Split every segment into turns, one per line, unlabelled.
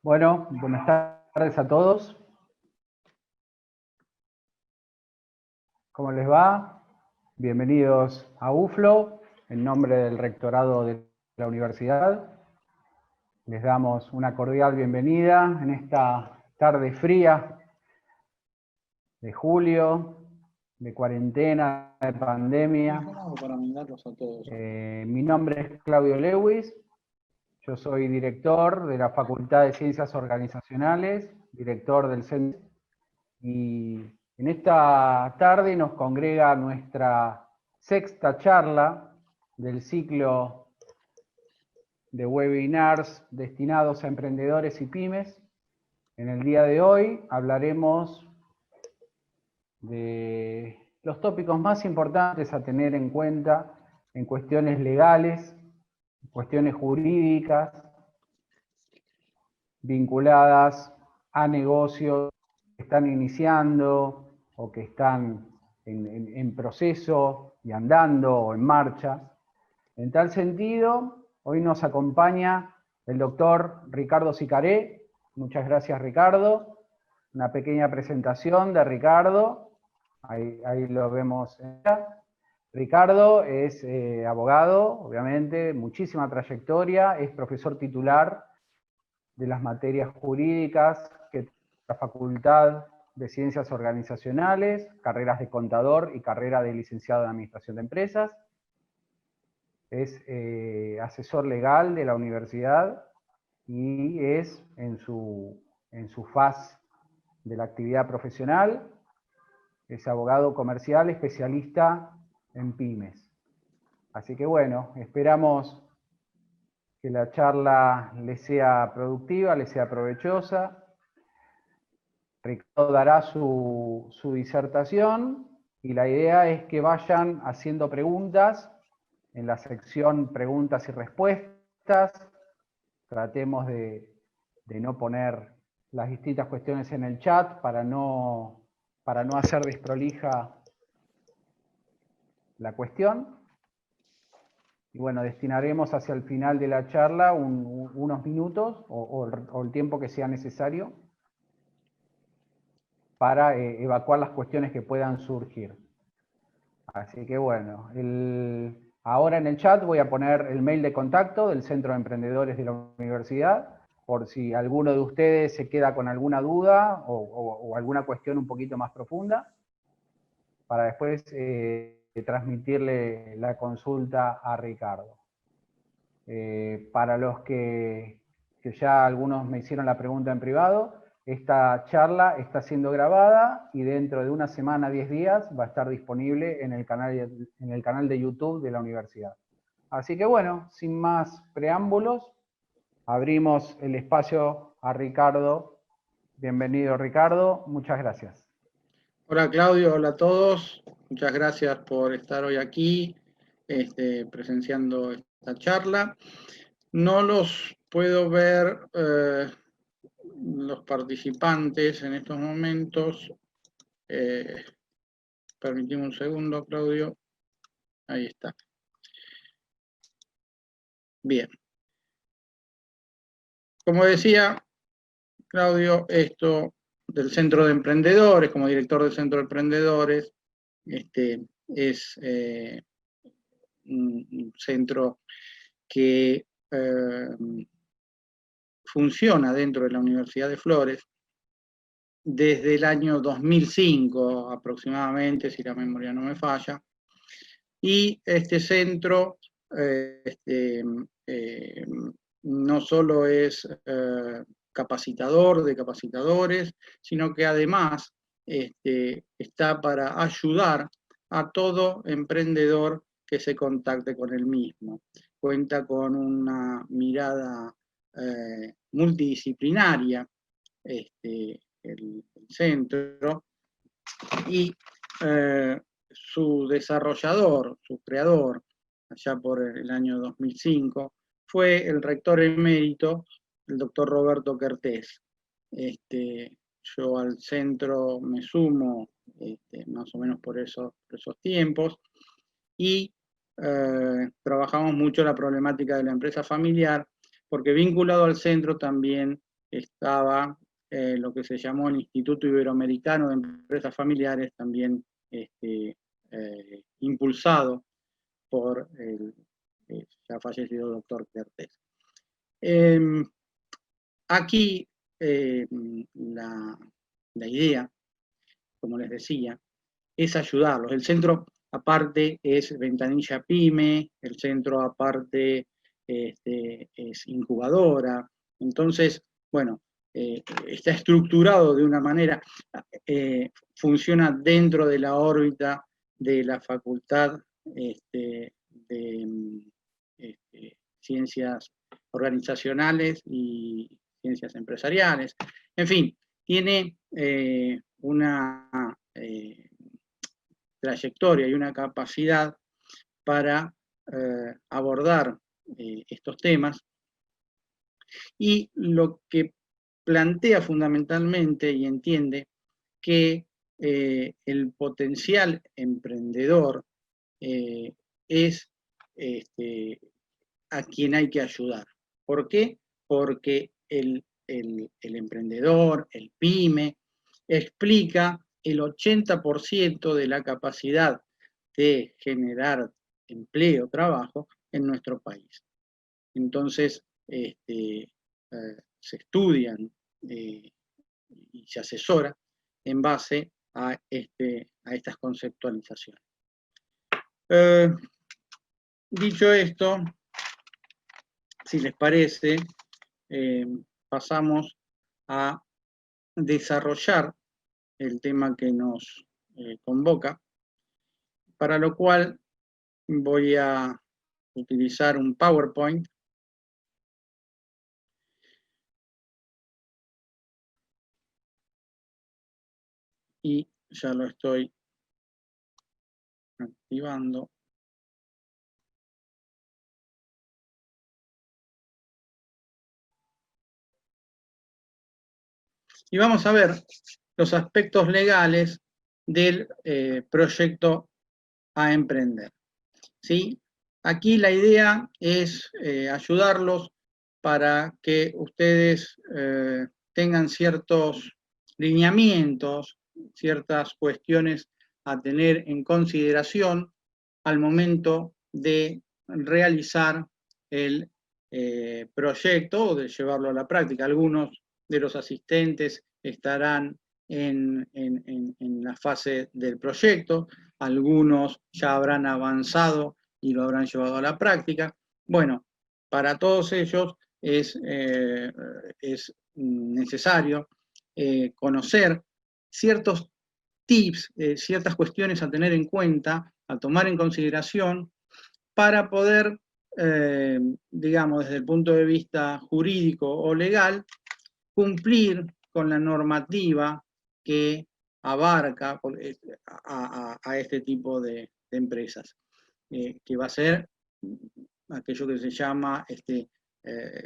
Bueno, buenas tardes a todos. ¿Cómo les va? Bienvenidos a UFLO, en nombre del Rectorado de la Universidad. Les damos una cordial bienvenida en esta tarde fría de julio, de cuarentena, de pandemia. Mi nombre es Claudio Lewis. Yo soy director de la Facultad de Ciencias Organizacionales, director del Centro, y en esta tarde nos congrega nuestra sexta charla del ciclo de webinars destinados a emprendedores y pymes. En el día de hoy hablaremos de los tópicos más importantes a tener en cuenta en cuestiones legales, cuestiones jurídicas, vinculadas a negocios que están iniciando o que están en proceso y andando o en marcha. En tal sentido, hoy nos acompaña el doctor Ricardo Sicaré. Muchas gracias, Ricardo. Una pequeña presentación de Ricardo. Ahí lo vemos. Ricardo es abogado, obviamente, muchísima trayectoria, es profesor titular de las materias jurídicas que la Facultad de Ciencias Organizacionales, carreras de contador y carrera de licenciado en Administración de Empresas. Es asesor legal de la universidad y es en su faz de la actividad profesional, es abogado comercial especialista en pymes. Así que bueno, esperamos que la charla les sea productiva, les sea provechosa. Ricardo dará su disertación y la idea es que vayan haciendo preguntas en la sección preguntas y respuestas. Tratemos de no poner las distintas cuestiones en el chat para no hacer desprolija la cuestión. Y bueno, destinaremos hacia el final de la charla unos minutos o el tiempo que sea necesario para evacuar las cuestiones que puedan surgir. Así que bueno, ahora en el chat voy a poner el mail de contacto del Centro de Emprendedores de la Universidad, por si alguno de ustedes se queda con alguna duda o alguna cuestión un poquito más profunda, para después transmitirle la consulta a Ricardo. Para los que ya algunos me hicieron la pregunta en privado, esta charla está siendo grabada y dentro de una semana, 10 días, va a estar disponible en el canal de YouTube de la universidad. Así que bueno, sin más preámbulos, abrimos el espacio a Ricardo. Bienvenido, Ricardo. Muchas gracias.
Hola, Claudio. Hola a todos. Muchas gracias por estar hoy aquí presenciando esta charla. No los puedo ver los participantes en estos momentos. Permitime un segundo, Claudio. Ahí está. Bien. Como decía, Claudio, esto del Centro de Emprendedores, como director del Centro de Emprendedores, es un centro que funciona dentro de la Universidad de Flores desde el año 2005 aproximadamente, si la memoria no me falla, y este centro no solo es capacitador de capacitadores, sino que además está para ayudar a todo emprendedor que se contacte con el mismo. Cuenta con una mirada multidisciplinaria el centro, y su desarrollador, su creador, allá por el año 2005, fue el rector emérito, el doctor Roberto Kertés. Yo al centro me sumo más o menos por esos tiempos, y trabajamos mucho la problemática de la empresa familiar, porque vinculado al centro también estaba lo que se llamó el Instituto Iberoamericano de Empresas Familiares, también impulsado por el ya fallecido doctor Kertész. Aquí la idea, como les decía, es ayudarlos. El centro aparte es Ventanilla Pyme, el centro aparte es incubadora. Entonces, bueno, está estructurado de una manera, funciona dentro de la órbita de la Facultad de Ciencias Organizacionales y Ciencias Empresariales. En fin, tiene una trayectoria y una capacidad para abordar estos temas. Y lo que plantea fundamentalmente y entiende que el potencial emprendedor es a quien hay que ayudar. ¿Por qué? Porque el emprendedor, el pyme, explica el 80% de la capacidad de generar empleo, trabajo en nuestro país. Entonces, se estudian y se asesora en base a estas conceptualizaciones. Dicho esto, si les parece, pasamos a desarrollar el tema que nos convoca, para lo cual voy a utilizar un PowerPoint. Y ya lo estoy activando. Y vamos a ver los aspectos legales del proyecto a emprender. ¿Sí? Aquí la idea es ayudarlos para que ustedes tengan ciertos lineamientos, ciertas cuestiones a tener en consideración al momento de realizar el proyecto o de llevarlo a la práctica. Algunos de los asistentes estarán en la fase del proyecto, algunos ya habrán avanzado y lo habrán llevado a la práctica. Bueno, para todos ellos es necesario conocer ciertos tips, ciertas cuestiones a tener en cuenta, a tomar en consideración, para poder, digamos, desde el punto de vista jurídico o legal, cumplir con la normativa que abarca a este tipo de empresas, que va a ser aquello que se llama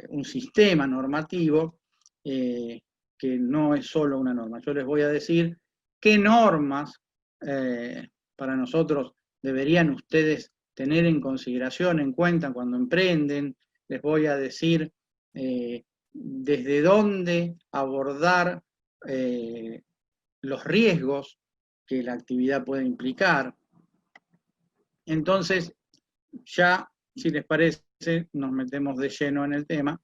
un sistema normativo, que no es solo una norma. Yo les voy a decir qué normas para nosotros deberían ustedes tener en consideración, en cuenta cuando emprenden. Les voy a decir desde dónde abordar los riesgos que la actividad puede implicar. Entonces, ya, si les parece, nos metemos de lleno en el tema.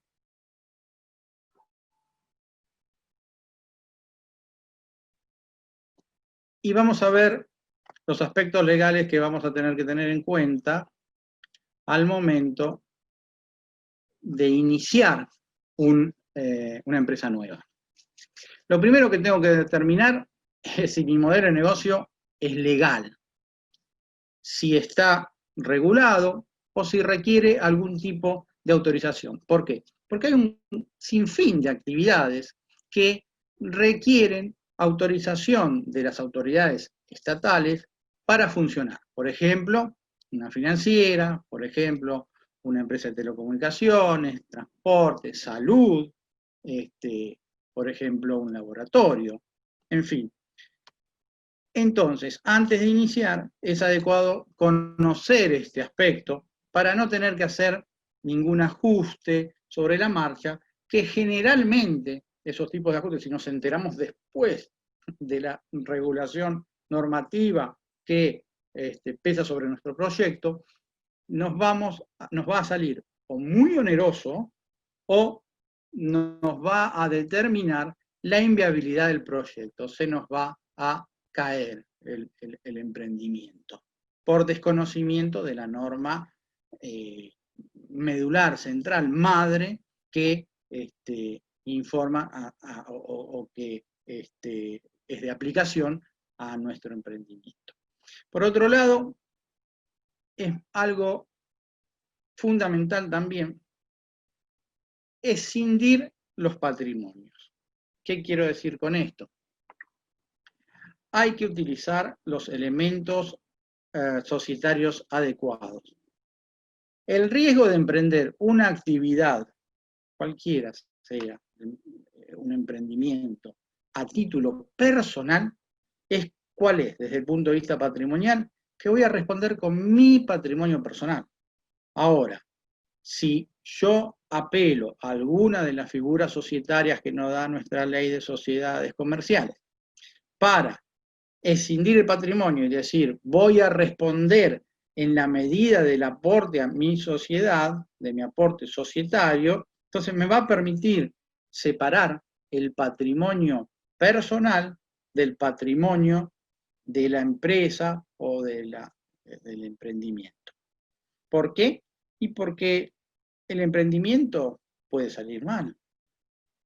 Y vamos a ver los aspectos legales que vamos a tener que tener en cuenta al momento de iniciar una empresa nueva. Lo primero que tengo que determinar es si mi modelo de negocio es legal, si está regulado o si requiere algún tipo de autorización. ¿Por qué? Porque hay un sinfín de actividades que requieren autorización de las autoridades estatales para funcionar. Por ejemplo, una financiera, por ejemplo, una empresa de telecomunicaciones, transporte, salud, por ejemplo, un laboratorio, en fin. Entonces, antes de iniciar, es adecuado conocer este aspecto para no tener que hacer ningún ajuste sobre la marcha, que generalmente esos tipos de ajustes, si nos enteramos después de la regulación normativa que pesa sobre nuestro proyecto, nos va a salir o muy oneroso o nos va a determinar la inviabilidad del proyecto, se nos va a caer el emprendimiento por desconocimiento de la norma medular, central, madre, que informa o que es de aplicación a nuestro emprendimiento. Por otro lado, es algo fundamental también escindir los patrimonios. ¿Qué quiero decir con esto? Hay que utilizar los elementos societarios adecuados. El riesgo de emprender una actividad, cualquiera sea, un emprendimiento, a título personal, ¿cuál es? Desde el punto de vista patrimonial, que voy a responder con mi patrimonio personal. Ahora, si yo apelo a alguna de las figuras societarias que nos da nuestra ley de sociedades comerciales para escindir el patrimonio y decir, voy a responder en la medida del aporte a mi sociedad, de mi aporte societario, entonces me va a permitir separar el patrimonio personal del patrimonio de la empresa o del emprendimiento. ¿Por qué? Y porque el emprendimiento puede salir mal,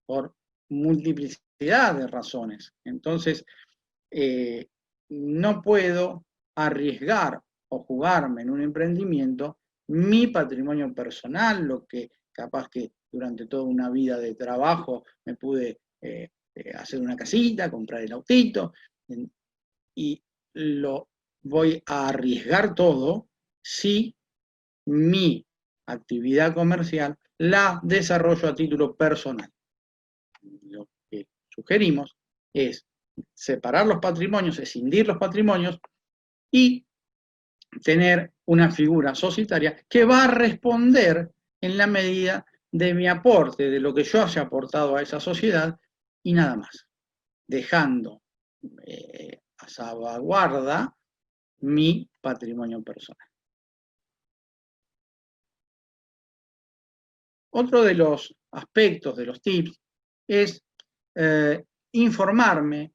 por multiplicidad de razones. Entonces, no puedo arriesgar o jugarme en un emprendimiento mi patrimonio personal, lo que capaz que durante toda una vida de trabajo me pude hacer una casita, comprar el autito, y lo voy a arriesgar todo si mi actividad comercial la desarrollo a título personal. Lo que sugerimos es separar los patrimonios, escindir los patrimonios y tener una figura societaria que va a responder en la medida de mi aporte, de lo que yo haya aportado a esa sociedad y nada más, dejando a salvaguarda mi patrimonio personal. Otro de los aspectos, de los tips, es informarme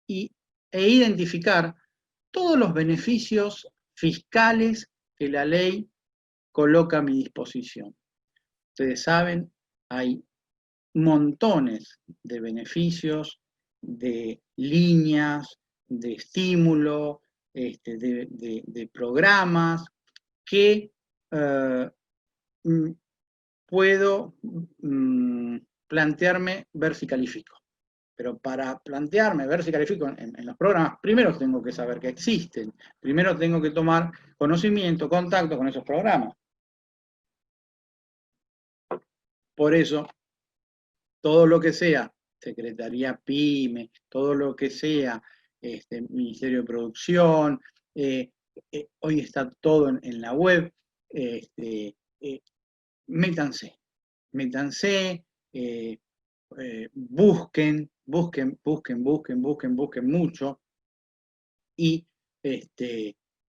e identificar todos los beneficios fiscales que la ley coloca a mi disposición. Ustedes saben, hay montones de beneficios, de líneas, de estímulo, de programas que puedo plantearme ver si califico. Pero para plantearme, ver si califico en los programas, primero tengo que saber que existen, primero tengo que tomar conocimiento, contacto con esos programas. Por eso, todo lo que sea Secretaría PYME, todo lo que sea Ministerio de Producción, hoy está todo en la web, métanse, busquen mucho y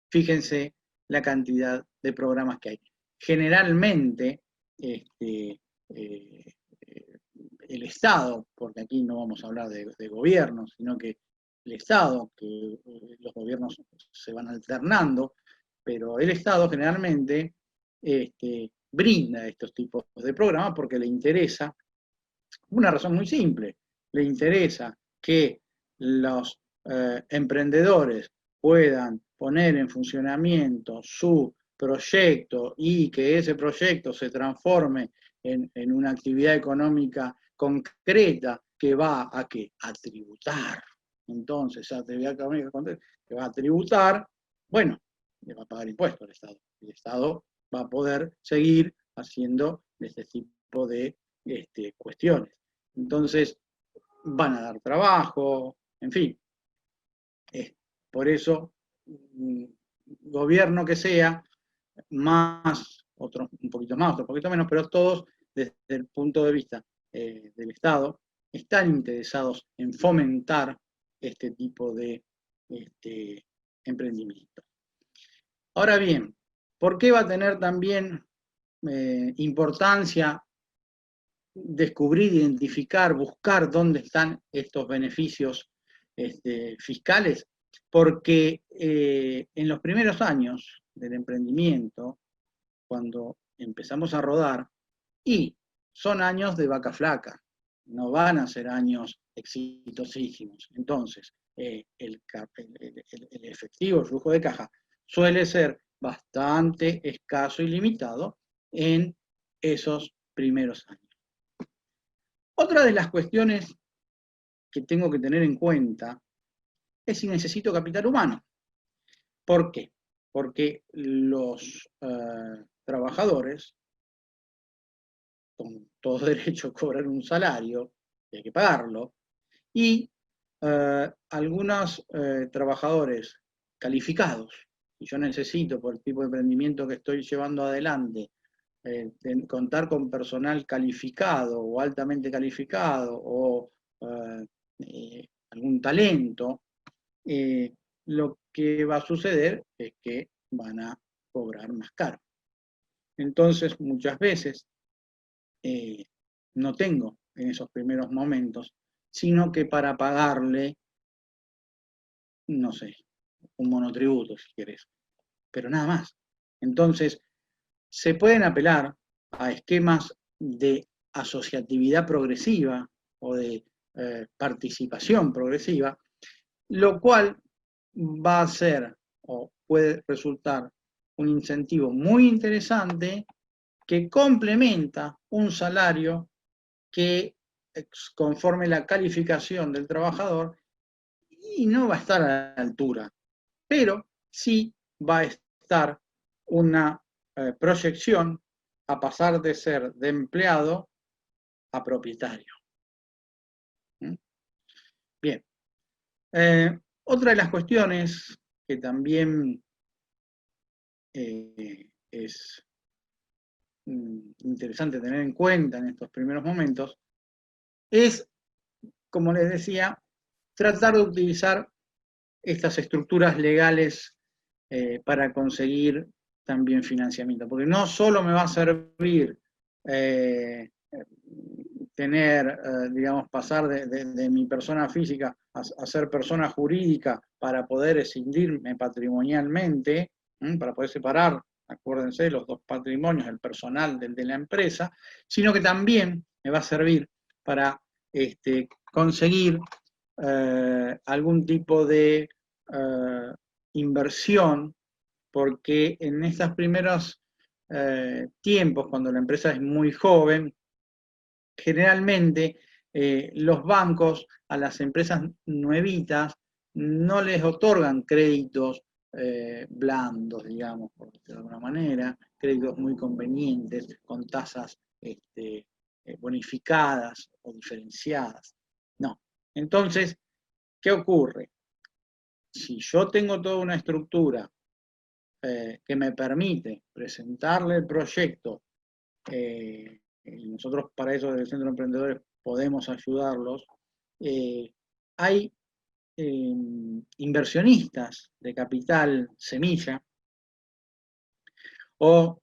fíjense la cantidad de programas que hay. Generalmente, el Estado, porque aquí no vamos a hablar de gobierno, sino que el Estado, que los gobiernos se van alternando, pero el Estado generalmente brinda estos tipos de programas porque le interesa una razón muy simple, le interesa que los emprendedores puedan poner en funcionamiento su proyecto y que ese proyecto se transforme en una actividad económica concreta que va a tributar. Entonces, esa actividad económica que va a tributar, bueno, le va a pagar impuestos al Estado. El Estado va a poder seguir haciendo este tipo de cuestiones. Entonces, van a dar trabajo, en fin. Por eso, gobierno que sea, más, otro un poquito más, otro un poquito menos, pero todos desde el punto de vista del Estado están interesados en fomentar este tipo de emprendimiento. Ahora bien, ¿por qué va a tener también importancia descubrir, identificar, buscar dónde están estos beneficios fiscales? Porque en los primeros años del emprendimiento, cuando empezamos a rodar, y son años de vaca flaca, no van a ser años exitosísimos. Entonces, el efectivo, el flujo de caja, suele ser bastante escaso y limitado en esos primeros años. Otra de las cuestiones que tengo que tener en cuenta es si necesito capital humano. ¿Por qué? Porque los trabajadores, con todo derecho a cobrar un salario, hay que pagarlo, y algunos trabajadores calificados, y yo necesito, por el tipo de emprendimiento que estoy llevando adelante, contar con personal calificado o altamente calificado o algún talento, lo que va a suceder es que van a cobrar más caro. Entonces, muchas veces no tengo en esos primeros momentos, sino que para pagarle, no sé, un monotributo, si querés, pero nada más. Entonces, se pueden apelar a esquemas de asociatividad progresiva o de participación progresiva, lo cual va a ser o puede resultar un incentivo muy interesante que complementa un salario que conforme la calificación del trabajador y no va a estar a la altura, pero sí va a estar una proyección a pasar de ser de empleado a propietario. Bien. Otra de las cuestiones que también es interesante tener en cuenta en estos primeros momentos es, como les decía, tratar de utilizar estas estructuras legales para conseguir también financiamiento, porque no solo me va a servir tener, digamos, pasar de mi persona física a ser persona jurídica para poder escindirme patrimonialmente, para poder separar, acuérdense, los dos patrimonios, el personal del de la empresa, sino que también me va a servir para conseguir algún tipo de inversión, porque en estos primeros tiempos, cuando la empresa es muy joven, generalmente los bancos a las empresas nuevitas no les otorgan créditos blandos, digamos, por decirlo de alguna manera, créditos muy convenientes, con tasas bonificadas o diferenciadas. No. Entonces, ¿qué ocurre? Si yo tengo toda una estructura que me permite presentarle el proyecto, y nosotros para eso desde el Centro de Emprendedores podemos ayudarlos, hay inversionistas de capital semilla o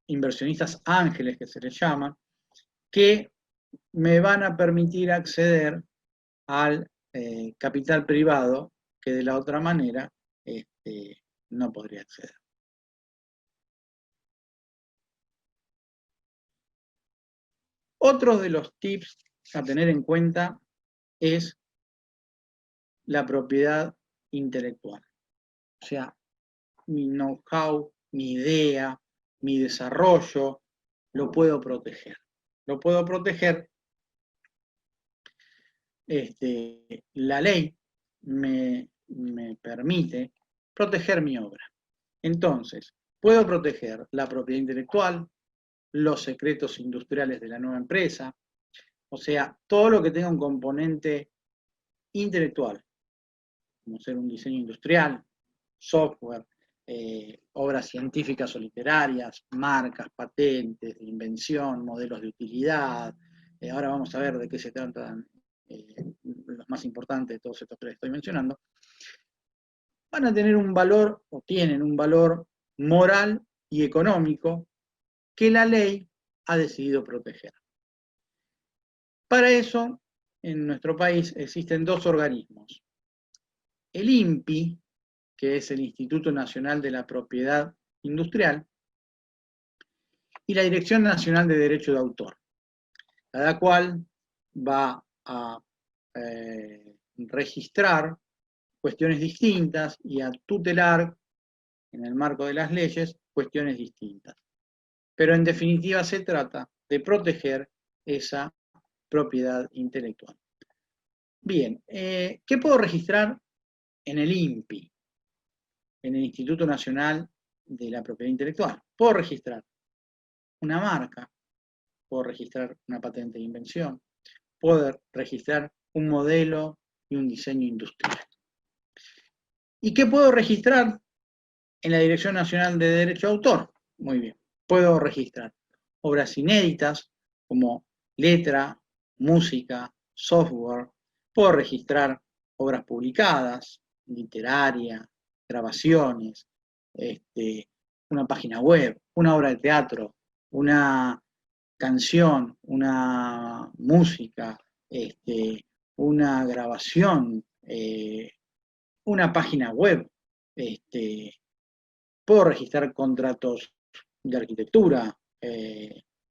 inversionistas ángeles que se les llama, que me van a permitir acceder al capital privado que de la otra manera no podría acceder. Otro de los tips a tener en cuenta es la propiedad intelectual. O sea, mi know-how, mi idea, mi desarrollo, lo puedo proteger. Lo puedo proteger. La ley me permite proteger mi obra. Entonces, puedo proteger la propiedad intelectual, los secretos industriales de la nueva empresa, o sea, todo lo que tenga un componente intelectual, como ser un diseño industrial, software, obras científicas o literarias, marcas, patentes, invención, modelos de utilidad, ahora vamos a ver de qué se tratan los más importantes de todos estos que les estoy mencionando, van a tener un valor, o tienen un valor moral y económico que la ley ha decidido proteger. Para eso, en nuestro país existen dos organismos. El INPI, que es el Instituto Nacional de la Propiedad Industrial, y la Dirección Nacional de Derecho de Autor, cada cual va a registrar cuestiones distintas y a tutelar, en el marco de las leyes, cuestiones distintas. Pero en definitiva se trata de proteger esa propiedad intelectual. Bien, ¿qué puedo registrar en el INPI, en el Instituto Nacional de la Propiedad Intelectual? Puedo registrar una marca, puedo registrar una patente de invención, puedo registrar un modelo y un diseño industrial. ¿Y qué puedo registrar en la Dirección Nacional de Derecho de Autor? Muy bien, puedo registrar obras inéditas como letra, música, software, puedo registrar obras publicadas, literaria, grabaciones, una página web, una obra de teatro, una canción, una música, una grabación, una página web, puedo registrar contratos de arquitectura,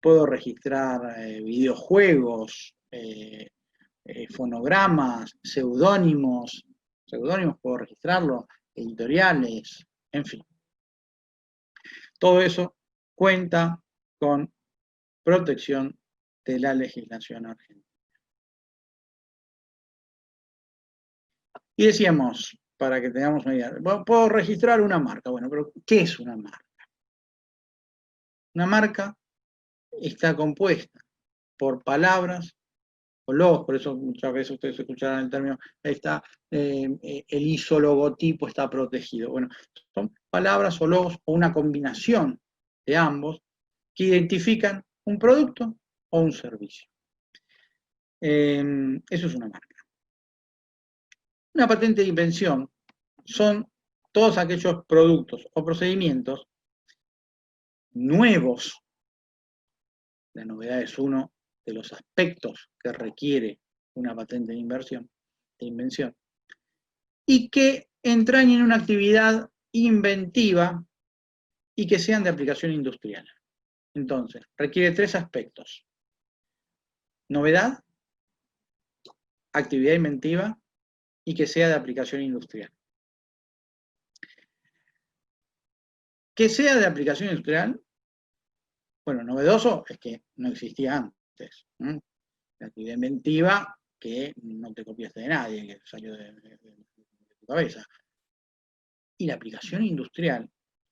puedo registrar videojuegos, fonogramas, seudónimos puedo registrarlo, editoriales, en fin. Todo eso cuenta con protección de la legislación argentina. Y decíamos, para que tengamos una idea, puedo registrar una marca. Bueno, pero ¿qué es una marca? Una marca está compuesta por palabras o logos, por eso muchas veces ustedes escucharán el término, el isologotipo está protegido. Bueno, son palabras o logos o una combinación de ambos que identifican un producto o un servicio. Eso es una marca. Una patente de invención son todos aquellos productos o procedimientos nuevos. La novedad es uno de los aspectos que requiere una patente de invención, y que entrañen una actividad inventiva y que sean de aplicación industrial. Entonces, requiere tres aspectos: novedad, actividad inventiva y que sea de aplicación industrial. Que sea de aplicación industrial, bueno, novedoso es que no existía antes. La actividad inventiva, que no te copiaste de nadie, que salió de tu cabeza. Y la aplicación industrial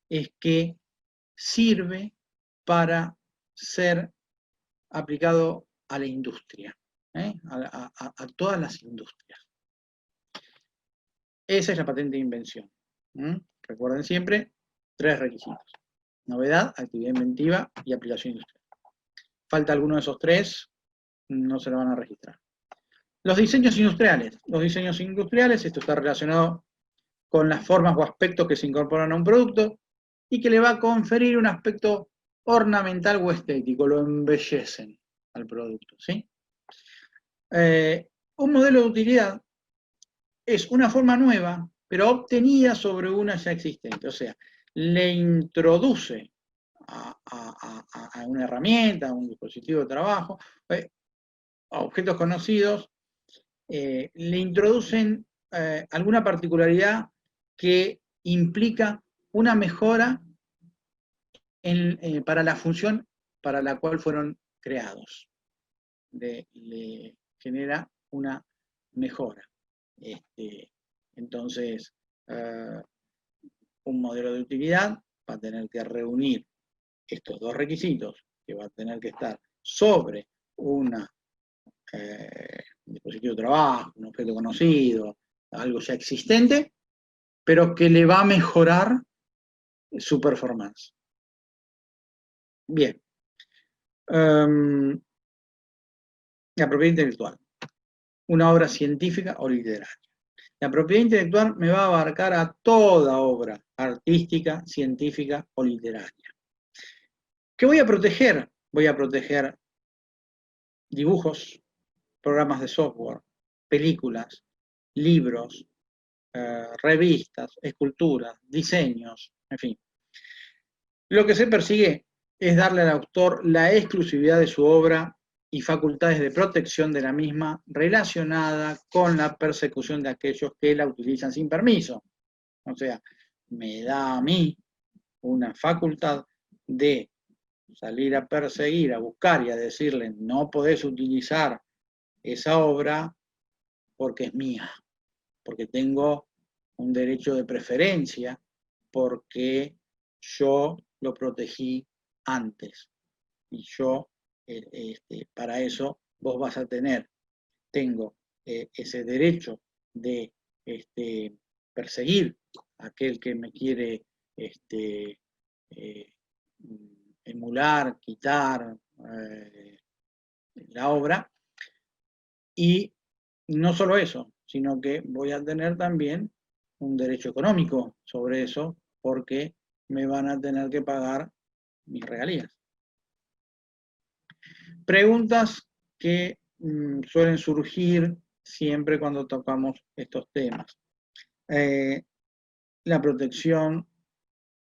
es que sirve para ser aplicado a la industria, a todas las industrias. Esa es la patente de invención. Recuerden siempre, tres requisitos: novedad, actividad inventiva y aplicación industrial. Falta alguno de esos tres, no se lo van a registrar. Los diseños industriales. Los diseños industriales, esto está relacionado con las formas o aspectos que se incorporan a un producto y que le va a conferir un aspecto ornamental o estético, lo embellecen al producto, ¿sí? Un modelo de utilidad es una forma nueva, pero obtenida sobre una ya existente, o sea, le introduce a una herramienta, a un dispositivo de trabajo, a objetos conocidos, le introducen alguna particularidad que implica una mejora para la función para la cual fueron creados. Le genera una mejora. Entonces, un modelo de utilidad va a tener que reunir estos dos requisitos, que va a tener que estar sobre un dispositivo de trabajo, un objeto conocido, algo ya existente, pero que le va a mejorar su performance. Bien. La propiedad intelectual, una obra científica o literaria. La propiedad intelectual me va a abarcar a toda obra artística, científica o literaria. ¿Qué voy a proteger? Voy a proteger dibujos, programas de software, películas, libros, revistas, esculturas, diseños, en fin. Lo que se persigue es darle al autor la exclusividad de su obra y facultades de protección de la misma relacionada con la persecución de aquellos que la utilizan sin permiso. O sea, me da a mí una facultad de salir a perseguir, a buscar y a decirle no podés utilizar esa obra porque es mía, porque tengo un derecho de preferencia, porque yo lo protegí antes. Y yo, para eso, vos vas a tener, tengo ese derecho de perseguir a aquel que me quiere eh, emular, quitar la obra. Y no solo eso, sino que voy a tener también un derecho económico sobre eso, porque me van a tener que pagar mis regalías. Preguntas que suelen surgir siempre cuando tocamos estos temas. La protección,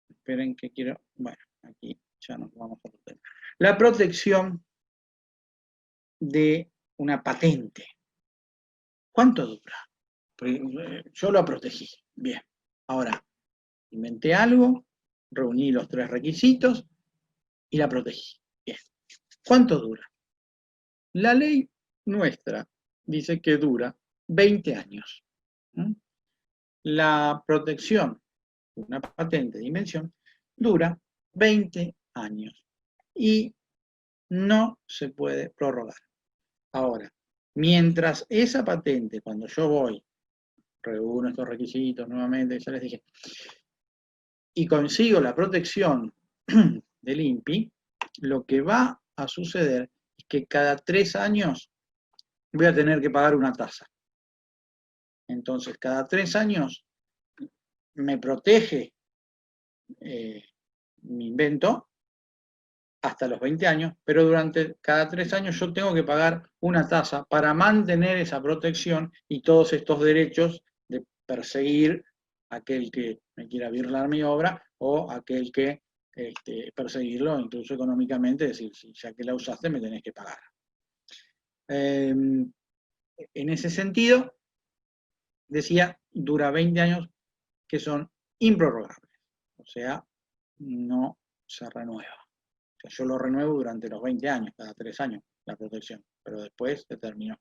esperen que quiero, bueno, aquí ya nos vamos a otro tema. La protección de una patente. ¿Cuánto dura? Yo lo protegí, bien. Ahora, inventé algo, reuní los 3 requisitos y la protegí. Bien. ¿Cuánto dura? La ley nuestra dice que dura 20 años. La protección de una patente de invención dura 20 años y no se puede prorrogar. Ahora, mientras esa patente, cuando yo voy, reúno estos requisitos nuevamente, ya les dije, y consigo la protección del INPI, lo que va a suceder es que cada 3 años voy a tener que pagar una tasa. Entonces, cada 3 años me protege mi invento hasta los 20 años, pero durante cada 3 años yo tengo que pagar una tasa para mantener esa protección y todos estos derechos de perseguir a aquel que me quiera birlar mi obra o aquel que perseguirlo incluso económicamente, es decir, si ya que la usaste me tenés que pagar. En ese sentido, decía, dura 20 años que son improrrogables, o sea, no se renueva. O sea, yo lo renuevo durante los 20 años, cada 3 años, la protección, pero después se terminó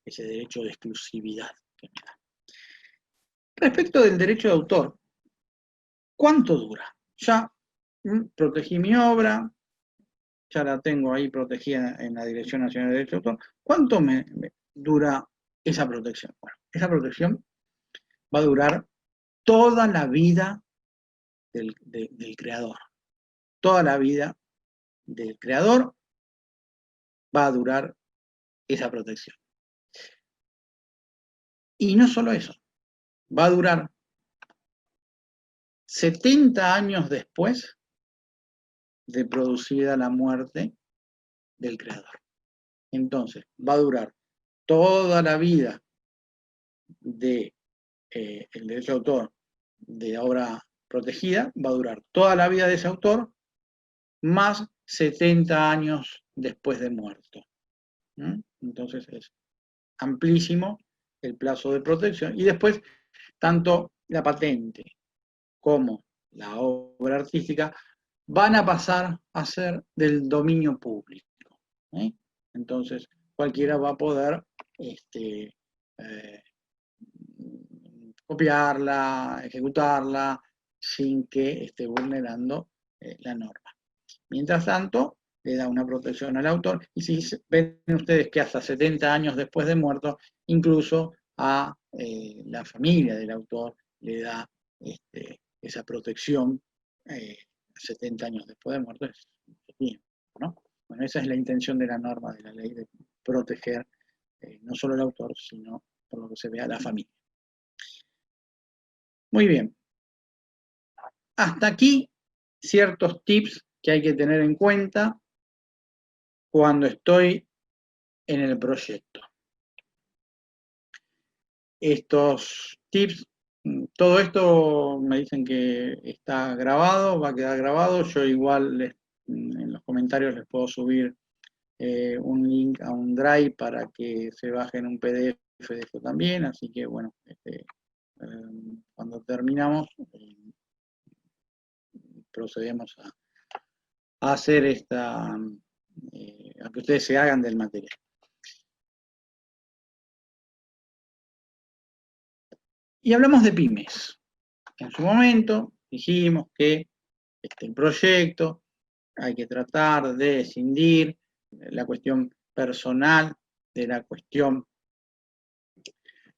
ese derecho de exclusividad que me da. Respecto del derecho de autor, ¿cuánto dura? Ya protegí mi obra, ya la tengo ahí protegida en la Dirección Nacional de Derecho de Autor. ¿Cuánto me dura esa protección? Bueno, esa protección va a durar toda la vida del creador. Toda la vida del creador va a durar esa protección. Y no solo eso, va a durar 70 años después de producida la muerte del creador. Entonces, va a durar toda la vida del derecho de autor de obra protegida, va a durar toda la vida de ese autor, más 70 años después de muerto. Entonces es amplísimo el plazo de protección. Y después, tanto la patente como la obra artística van a pasar a ser del dominio público. Entonces, cualquiera va a poder copiarla, ejecutarla, sin que esté vulnerando la norma. Mientras tanto, le da una protección al autor, y si ven ustedes que hasta 70 años después de muerto, incluso a la familia del autor le da esa protección 70 años después de muerto, es tiempo, ¿no? Bueno, esa es la intención de la norma de la ley de proteger no solo al autor, sino por lo que se ve a la familia. Muy bien. Hasta aquí ciertos tips que hay que tener en cuenta cuando estoy en el proyecto. Estos tips, todo esto me dicen que está grabado, va a quedar grabado. Yo igual en los comentarios les puedo subir un link a un Drive para que se bajen un PDF de esto también. Así que bueno, cuando terminamos, procedemos a hacer a que ustedes se hagan del material. Y hablamos de pymes. En su momento dijimos que el proyecto hay que tratar de escindir la cuestión personal de la cuestión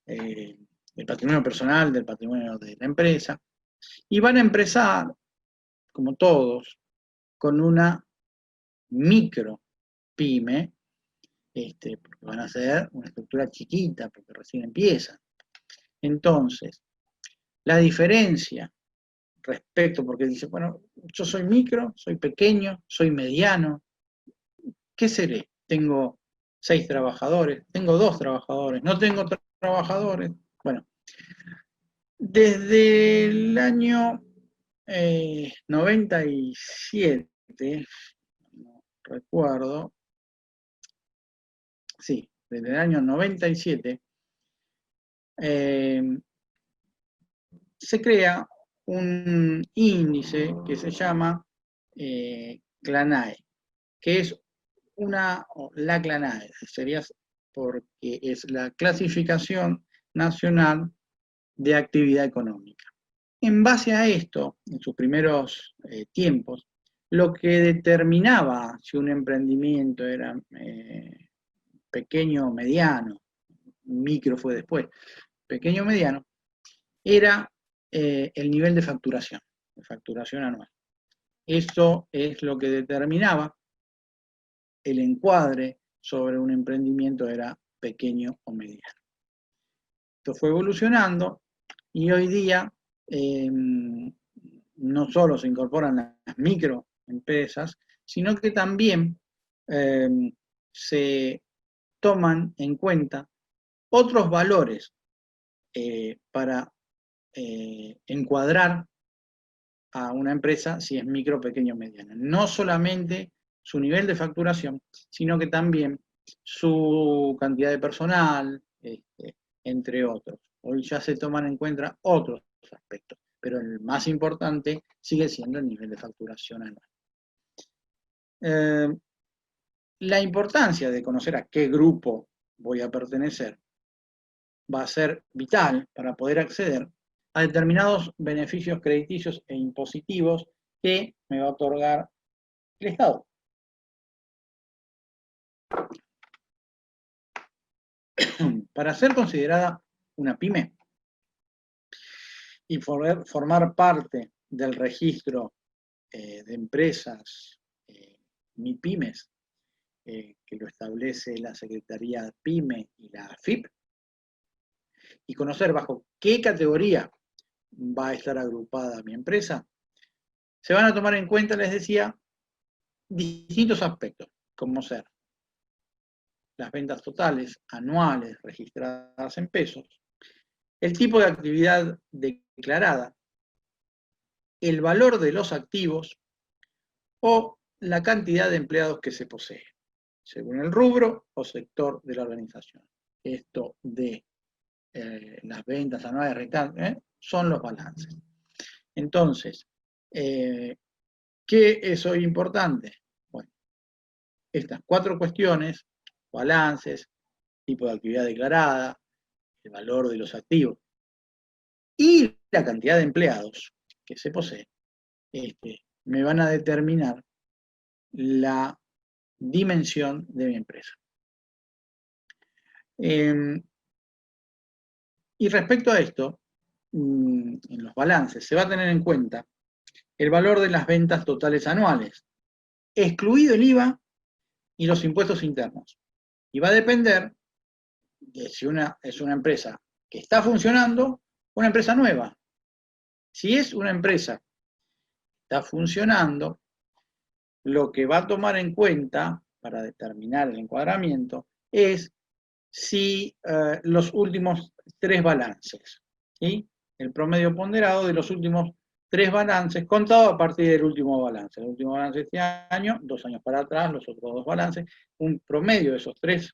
del patrimonio personal, del patrimonio de la empresa, y van a empezar, como todos, con una micro pyme, porque van a ser una estructura chiquita, porque recién empiezan. Entonces, la diferencia respecto, porque dice, bueno, yo soy micro, soy pequeño, soy mediano, ¿qué seré? Tengo 6 trabajadores, tengo 2 trabajadores, no tengo trabajadores. Bueno, desde el año 97, no recuerdo, sí, desde el año 97, se crea un índice que se llama CLANAE, que es la CLANAE, sería porque es la Clasificación Nacional de Actividad Económica. En base a esto, en sus primeros tiempos, lo que determinaba si un emprendimiento era pequeño o mediano, micro fue después, pequeño o mediano, era el nivel de facturación anual. Eso es lo que determinaba el encuadre sobre un emprendimiento era pequeño o mediano. Esto fue evolucionando y hoy día no solo se incorporan las microempresas, sino que también se toman en cuenta otros valores para encuadrar a una empresa si es micro, pequeño o mediana. No solamente su nivel de facturación, sino que también su cantidad de personal, entre otros. Hoy ya se toman en cuenta otros aspectos, pero el más importante sigue siendo el nivel de facturación anual. La importancia de conocer a qué grupo voy a pertenecer va a ser vital para poder acceder a determinados beneficios crediticios e impositivos que me va a otorgar el Estado. Para ser considerada una pyme y poder formar parte del registro de empresas MIPYMES, que lo establece la Secretaría PYME y la AFIP, y conocer bajo qué categoría va a estar agrupada mi empresa, se van a tomar en cuenta, les decía, distintos aspectos, como ser las ventas totales anuales registradas en pesos, el tipo de actividad declarada, el valor de los activos o la cantidad de empleados que se posee, según el rubro o sector de la organización. Esto de las ventas anuales restantes son los balances. Entonces, ¿qué es hoy importante? Bueno, estas 4 cuestiones, balances, tipo de actividad declarada, el valor de los activos y la cantidad de empleados que se posee, me van a determinar la dimensión de mi empresa. Y respecto a esto, en los balances se va a tener en cuenta el valor de las ventas totales anuales, excluido el IVA y los impuestos internos. Y va a depender de si es una empresa que está funcionando o una empresa nueva. Si es una empresa que está funcionando, lo que va a tomar en cuenta para determinar el encuadramiento es si los últimos 3 balances, ¿sí? El promedio ponderado de los últimos 3 balances, contado a partir del último balance. El último balance de este año, 2 años para atrás, los otros 2 balances, un promedio de esos 3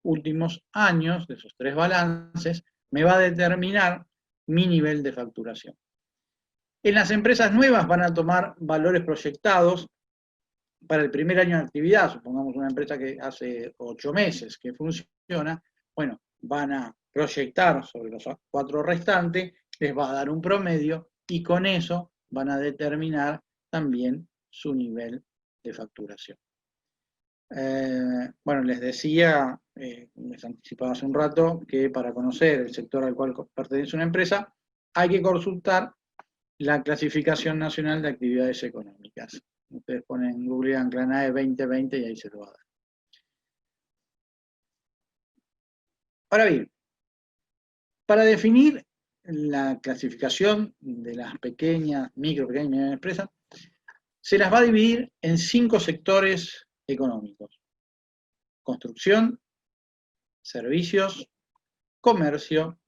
últimos años, de esos 3 balances, me va a determinar mi nivel de facturación. En las empresas nuevas van a tomar valores proyectados para el primer año de actividad. Supongamos una empresa que hace 8 meses que funciona, bueno, van a proyectar sobre los 4 restantes, les va a dar un promedio y con eso van a determinar también su nivel de facturación. Bueno, les decía, les anticipaba hace un rato, que para conocer el sector al cual pertenece una empresa, hay que consultar la Clasificación Nacional de Actividades Económicas. Ustedes ponen en Google CLANAE 2020 y ahí se lo va a dar. Ahora bien, para definir la clasificación de las pequeñas, pequeñas y medianas empresas, se las va a dividir en 5 sectores económicos: construcción, servicios, comercio,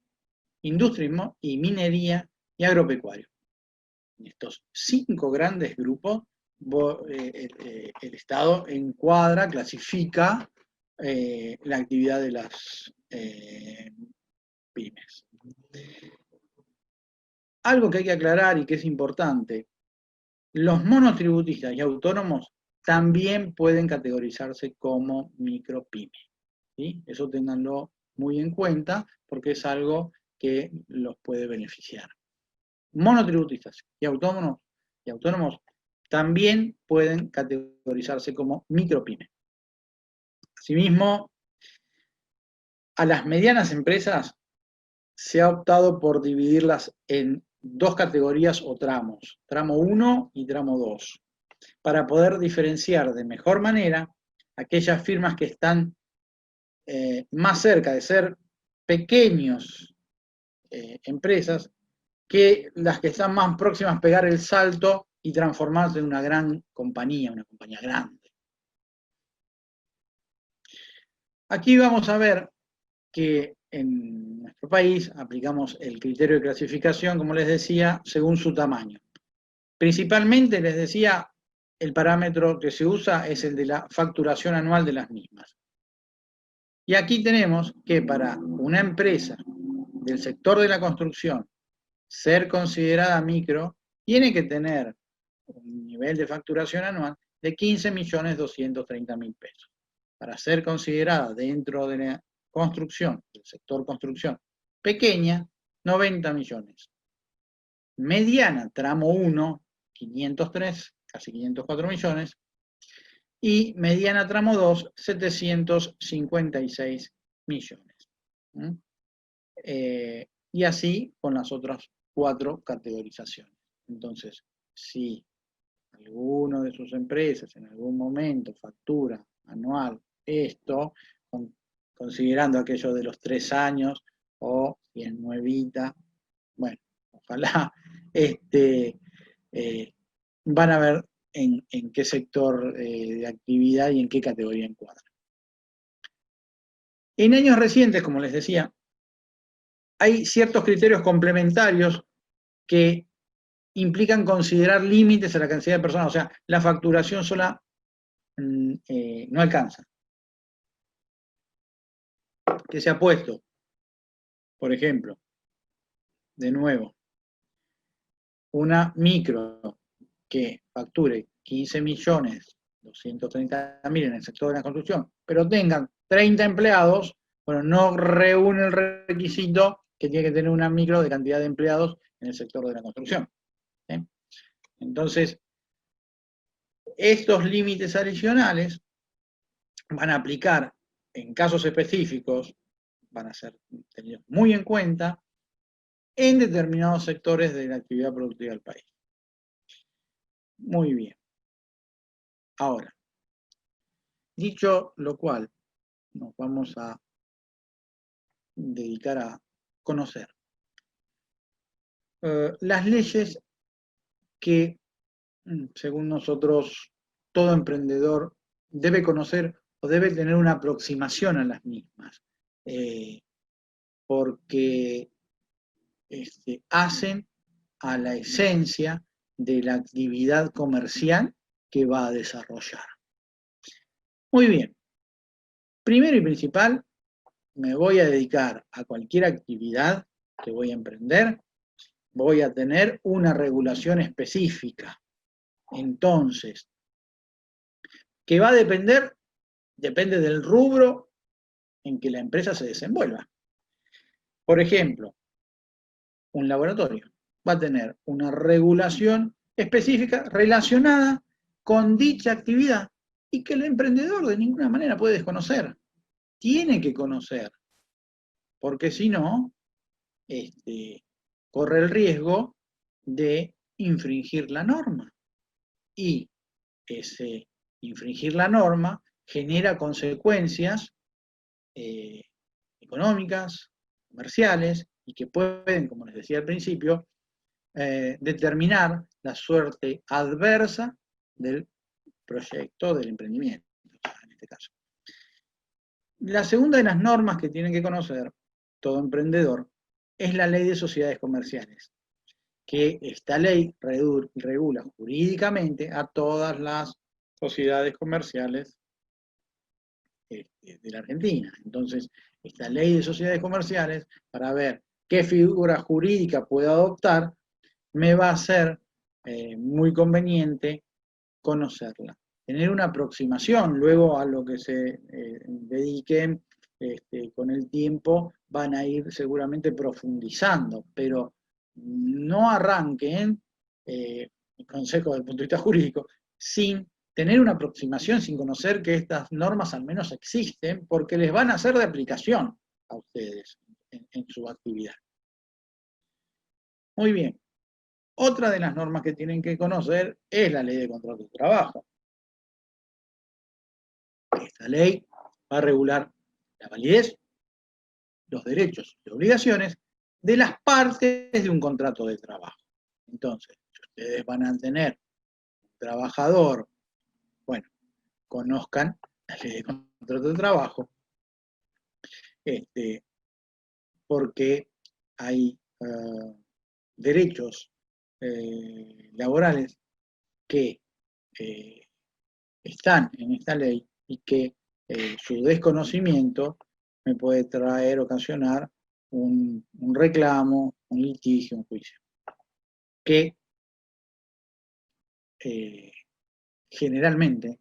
industria y minería y agropecuario. En estos 5 grandes grupos, el Estado encuadra, clasifica la actividad de las pymes. Algo que hay que aclarar y que es importante: los monotributistas y autónomos también pueden categorizarse como micropymes, ¿sí? Eso ténganlo muy en cuenta porque es algo que los puede beneficiar. Monotributistas y autónomos también pueden categorizarse como micropymes. Asimismo, a las medianas empresas se ha optado por dividirlas en 2 categorías o tramos, tramo 1 y tramo 2, para poder diferenciar de mejor manera aquellas firmas que están más cerca de ser pequeños empresas que las que están más próximas a pegar el salto y transformarse en una gran compañía, una compañía grande. Aquí vamos a ver que en nuestro país aplicamos el criterio de clasificación, como les decía, según su tamaño. Principalmente, les decía, el parámetro que se usa es el de la facturación anual de las mismas. Y aquí tenemos que para una empresa del sector de la construcción ser considerada micro, tiene que tener un nivel de facturación anual de 15.230.000 pesos. Para ser considerada dentro de la construcción, del sector construcción pequeña, 90 millones. Mediana, tramo 1, 503, casi 504 millones. Y mediana, tramo 2, 756 millones. Y así con las otras 4 categorizaciones. Entonces, si alguno de sus empresas en algún momento factura anual esto, considerando aquello de los 3 años, o si es nuevita, bueno, ojalá van a ver en qué sector de actividad y en qué categoría encuadra. En años recientes, como les decía, hay ciertos criterios complementarios que implican considerar límites a la cantidad de personas, o sea, la facturación sola no alcanza. ¿Qué se ha puesto? Por ejemplo, de nuevo, una micro que facture 15.230.000 en el sector de la construcción, pero tengan 30 empleados, bueno, no reúne el requisito que tiene que tener una micro de cantidad de empleados en el sector de la construcción. ¿Sí? Entonces, estos límites adicionales van a aplicar en casos específicos, van a ser tenidos muy en cuenta en determinados sectores de la actividad productiva del país. Muy bien. Ahora, dicho lo cual, nos vamos a dedicar a conocer. Las leyes que, según nosotros, todo emprendedor debe conocer o debe tener una aproximación a las mismas, porque hacen a la esencia de la actividad comercial que va a desarrollar. Muy bien. Primero y principal, me voy a dedicar a cualquier actividad que voy a emprender, voy a tener una regulación específica. Entonces, ¿qué va a depender? Depende del rubro en que la empresa se desenvuelva. Por ejemplo, un laboratorio va a tener una regulación específica relacionada con dicha actividad y que el emprendedor de ninguna manera puede desconocer. Tiene que conocer, porque si no, corre el riesgo de infringir la norma. Y ese infringir la norma genera consecuencias económicas, comerciales, y que pueden, como les decía al principio, determinar la suerte adversa del proyecto, del emprendimiento, en este caso. La segunda de las normas que tienen que conocer todo emprendedor es la ley de sociedades comerciales, que esta ley regula jurídicamente a todas las sociedades comerciales de la Argentina. Entonces, esta ley de sociedades comerciales, para ver qué figura jurídica puedo adoptar, me va a ser muy conveniente conocerla. Tener una aproximación, luego a lo que se dediquen con el tiempo, van a ir seguramente profundizando, pero no arranquen consejos desde el punto de vista jurídico sin tener una aproximación, sin conocer que estas normas al menos existen, porque les van a ser de aplicación a ustedes en su actividad. Muy bien. Otra de las normas que tienen que conocer es la ley de contrato de trabajo. Esta ley va a regular la validez, los derechos y obligaciones de las partes de un contrato de trabajo. Entonces, si ustedes van a tener un trabajador, bueno, conozcan la ley de contrato de trabajo, porque hay derechos laborales que están en esta ley y que su desconocimiento me puede ocasionar un reclamo, un litigio, un juicio, que generalmente,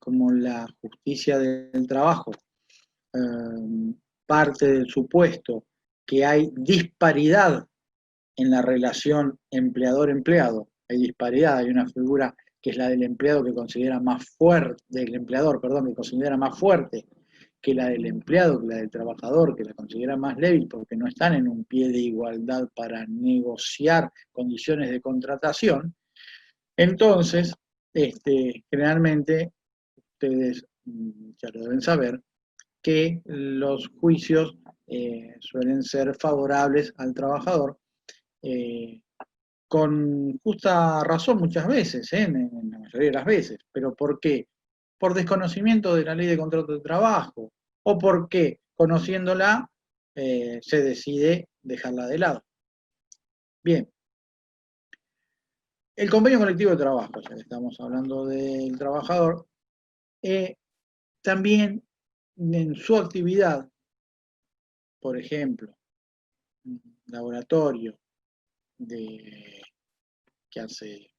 como la justicia del trabajo parte del supuesto que hay disparidad en la relación empleador-empleado, hay disparidad, hay una figura que es la del empleado que considera más fuerte, del empleador, perdón, que considera más fuerte que la del empleado, que la del trabajador, que la considera más débil porque no están en un pie de igualdad para negociar condiciones de contratación. Entonces, generalmente, ustedes ya lo deben saber, que los juicios suelen ser favorables al trabajador, con justa razón muchas veces, en la mayoría de las veces. ¿Pero por qué? Por desconocimiento de la ley de contrato de trabajo, o porque, conociéndola, se decide dejarla de lado. Bien. El convenio colectivo de trabajo, ya que estamos hablando del trabajador, también en su actividad, por ejemplo, un laboratorio que hace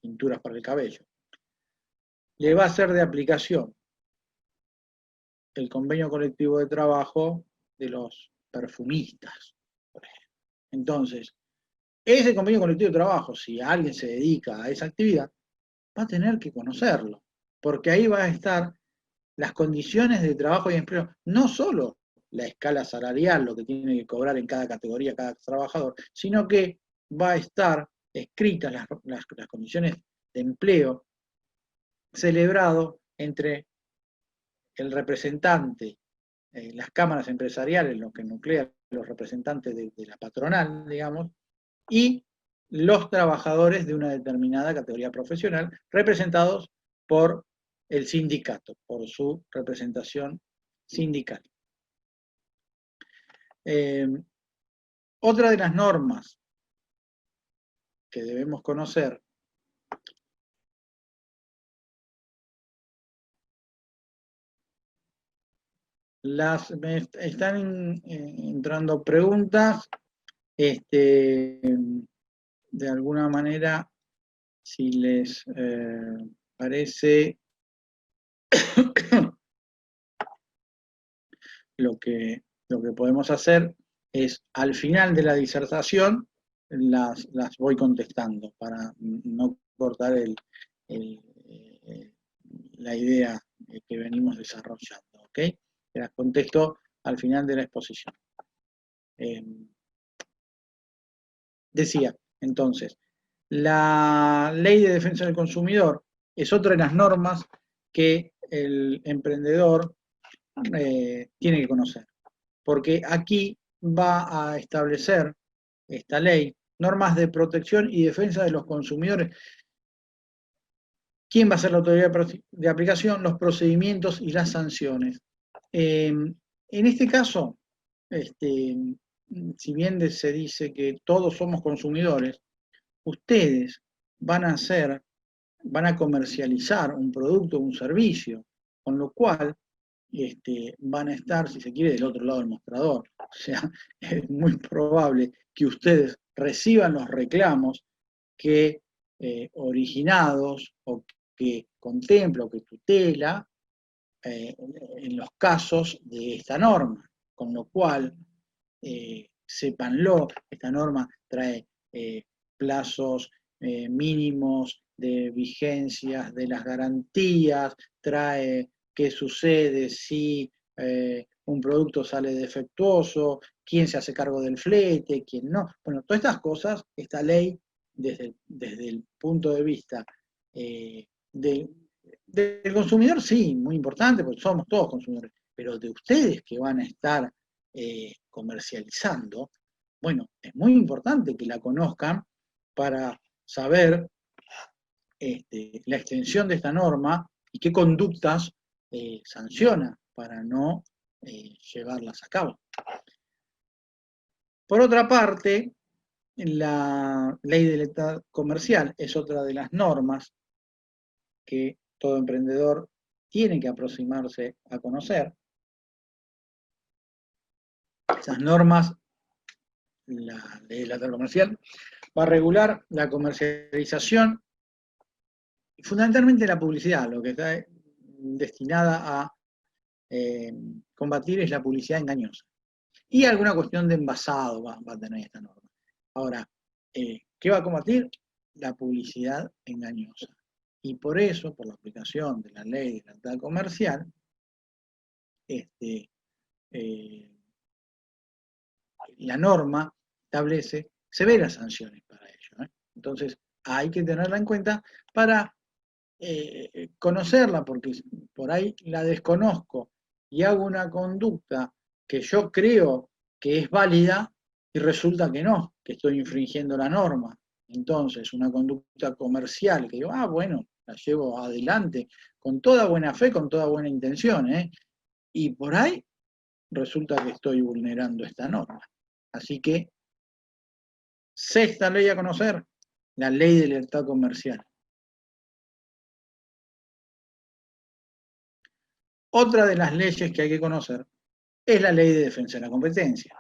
pinturas para el cabello, le va a ser de aplicación el convenio colectivo de trabajo de los perfumistas, por ejemplo. Entonces, ese convenio colectivo de trabajo, si alguien se dedica a esa actividad, va a tener que conocerlo, porque ahí va a estar las condiciones de trabajo y empleo, no solo la escala salarial, lo que tiene que cobrar en cada categoría cada trabajador, sino que va a estar escritas las condiciones de empleo celebrado entre el representante, las cámaras empresariales, lo que nuclea los representantes de la patronal, digamos, y los trabajadores de una determinada categoría profesional, representados por el sindicato, por su representación sindical. Otra de las normas que debemos conocer me están entrando preguntas, de alguna manera, si les parece, lo que podemos hacer es, al final de la disertación, las voy contestando para no cortar la idea que venimos desarrollando, ¿ok? Las contesto al final de la exposición. Decía, entonces, la Ley de Defensa del Consumidor es otra de las normas que el emprendedor tiene que conocer, porque aquí va a establecer esta ley normas de protección y defensa de los consumidores. ¿Quién va a ser la autoridad de aplicación? Los procedimientos y las sanciones. En este caso, si bien se dice que todos somos consumidores, ustedes van a comercializar un producto o un servicio, con lo cual van a estar, si se quiere, del otro lado del mostrador. O sea, es muy probable que ustedes reciban los reclamos que originados o que contempla o que tutela en los casos de esta norma, con lo cual, sépanlo, esta norma trae plazos mínimos de vigencias de las garantías, trae qué sucede si un producto sale defectuoso, quién se hace cargo del flete, quién no. Bueno, todas estas cosas, esta ley, desde el punto de vista del consumidor, sí, muy importante, porque somos todos consumidores, pero de ustedes que van a estar comercializando, bueno, es muy importante que la conozcan para saber la extensión de esta norma y qué conductas sanciona para no llevarlas a cabo. Por otra parte, la ley de lealtad comercial es otra de las normas que todo emprendedor tiene que aproximarse a conocer. Esas normas, la ley de lealtad comercial, va a regular la comercialización y fundamentalmente la publicidad. Lo que está destinada a combatir es la publicidad engañosa. Y alguna cuestión de envasado va a tener esta norma. Ahora, ¿qué va a combatir? La publicidad engañosa. Y por eso, por la aplicación de la ley de lealtad comercial, la norma establece severas sanciones para ello. Entonces, hay que tenerla en cuenta para conocerla, porque por ahí la desconozco y hago una conducta que yo creo que es válida y resulta que no, que estoy infringiendo la norma. Entonces, una conducta comercial que digo, bueno, la llevo adelante con toda buena fe, con toda buena intención, y por ahí resulta que estoy vulnerando esta norma. Así que, sexta ley a conocer, la ley de lealtad comercial. Otra de las leyes que hay que conocer es la ley de defensa de la competencia.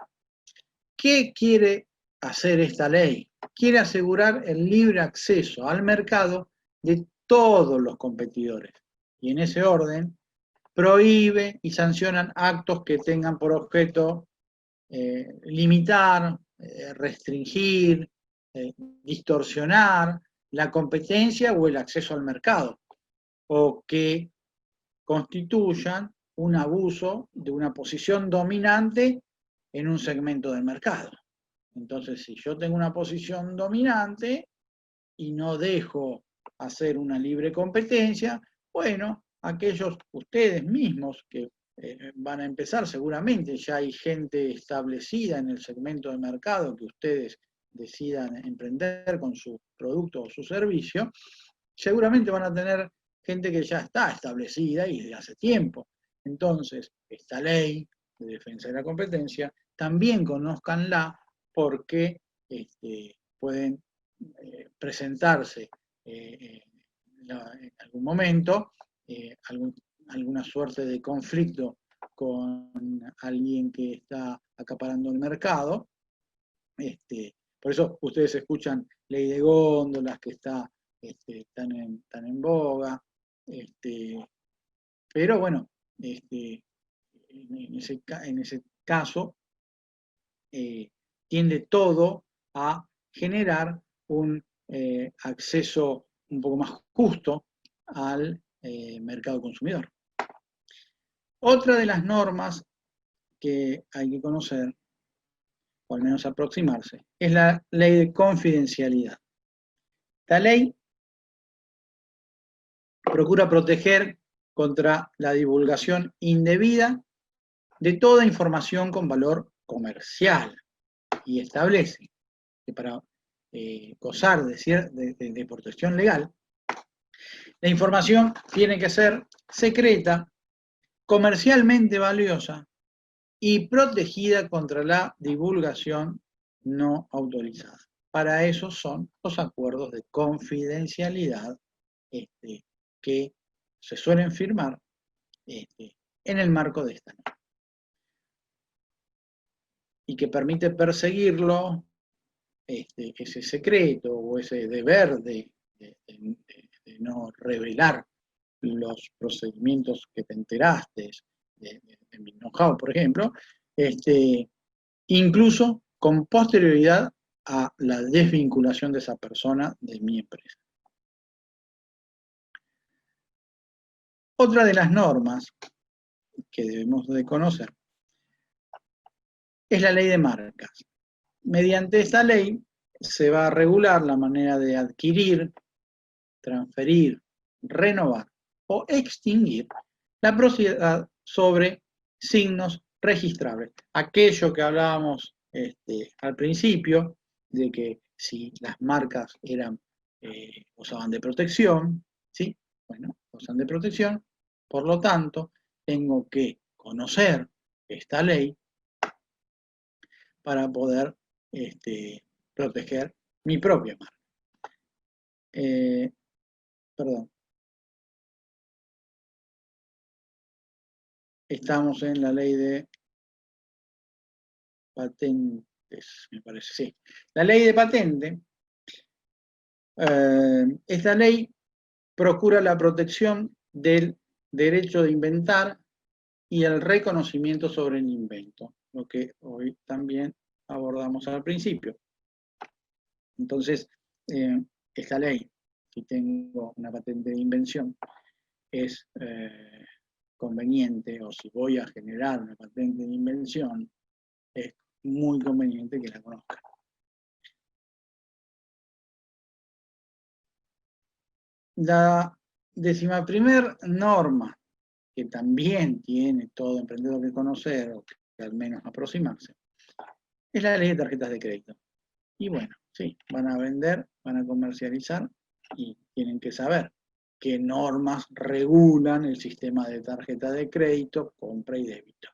¿Qué quiere hacer esta ley? Quiere asegurar el libre acceso al mercado de todos los competidores. Y en ese orden, prohíbe y sancionan actos que tengan por objeto limitar, restringir, distorsionar la competencia o el acceso al mercado, o que constituyan un abuso de una posición dominante en un segmento del mercado. Entonces, si yo tengo una posición dominante y no dejo hacer una libre competencia, bueno, aquellos ustedes mismos que van a empezar, seguramente ya hay gente establecida en el segmento de mercado que ustedes decidan emprender con su producto o su servicio, seguramente van a tener gente que ya está establecida y desde hace tiempo. Entonces, esta ley de defensa de la competencia, también conózcanla porque pueden presentarse en algún momento alguna suerte de conflicto con alguien que está acaparando el mercado. Por eso ustedes escuchan ley de góndolas que está tan en boga. Pero bueno, en ese caso tiende todo a generar un acceso un poco más justo al mercado consumidor. Otra de las normas que hay que conocer, o al menos aproximarse, es la ley de confidencialidad. Esta ley procura proteger contra la divulgación indebida de toda información con valor comercial y establece que para gozar de protección legal, la información tiene que ser secreta, comercialmente valiosa y protegida contra la divulgación no autorizada. Para eso son los acuerdos de confidencialidad que se suelen firmar en el marco de esta norma y que permite perseguirlo, ese secreto o ese deber de no revelar los procedimientos que te enteraste de mi know-how, por ejemplo, incluso con posterioridad a la desvinculación de esa persona de mi empresa. Otra de las normas que debemos de conocer es la ley de marcas. Mediante esta ley se va a regular la manera de adquirir, transferir, renovar o extinguir la propiedad sobre signos registrables. Aquello que hablábamos al principio, de que si las marcas gozaban de protección, ¿sí? Bueno, gozan de protección, por lo tanto, tengo que conocer esta ley para poder proteger mi propia marca. Perdón. Estamos en la ley de patentes, me parece, sí. La ley de patente, esta ley procura la protección del derecho de inventar y el reconocimiento sobre el invento, lo que hoy también abordamos al principio. Entonces, esta ley, si tengo una patente de invención, es conveniente, o si voy a generar una patente de invención, es muy conveniente que la conozcan. La 11ª norma, que también tiene todo emprendedor que conocer, o que al menos aproximarse, es la ley de tarjetas de crédito. Y bueno, sí, van a vender, van a comercializar y tienen que saber qué normas regulan el sistema de tarjeta de crédito, compra y débito.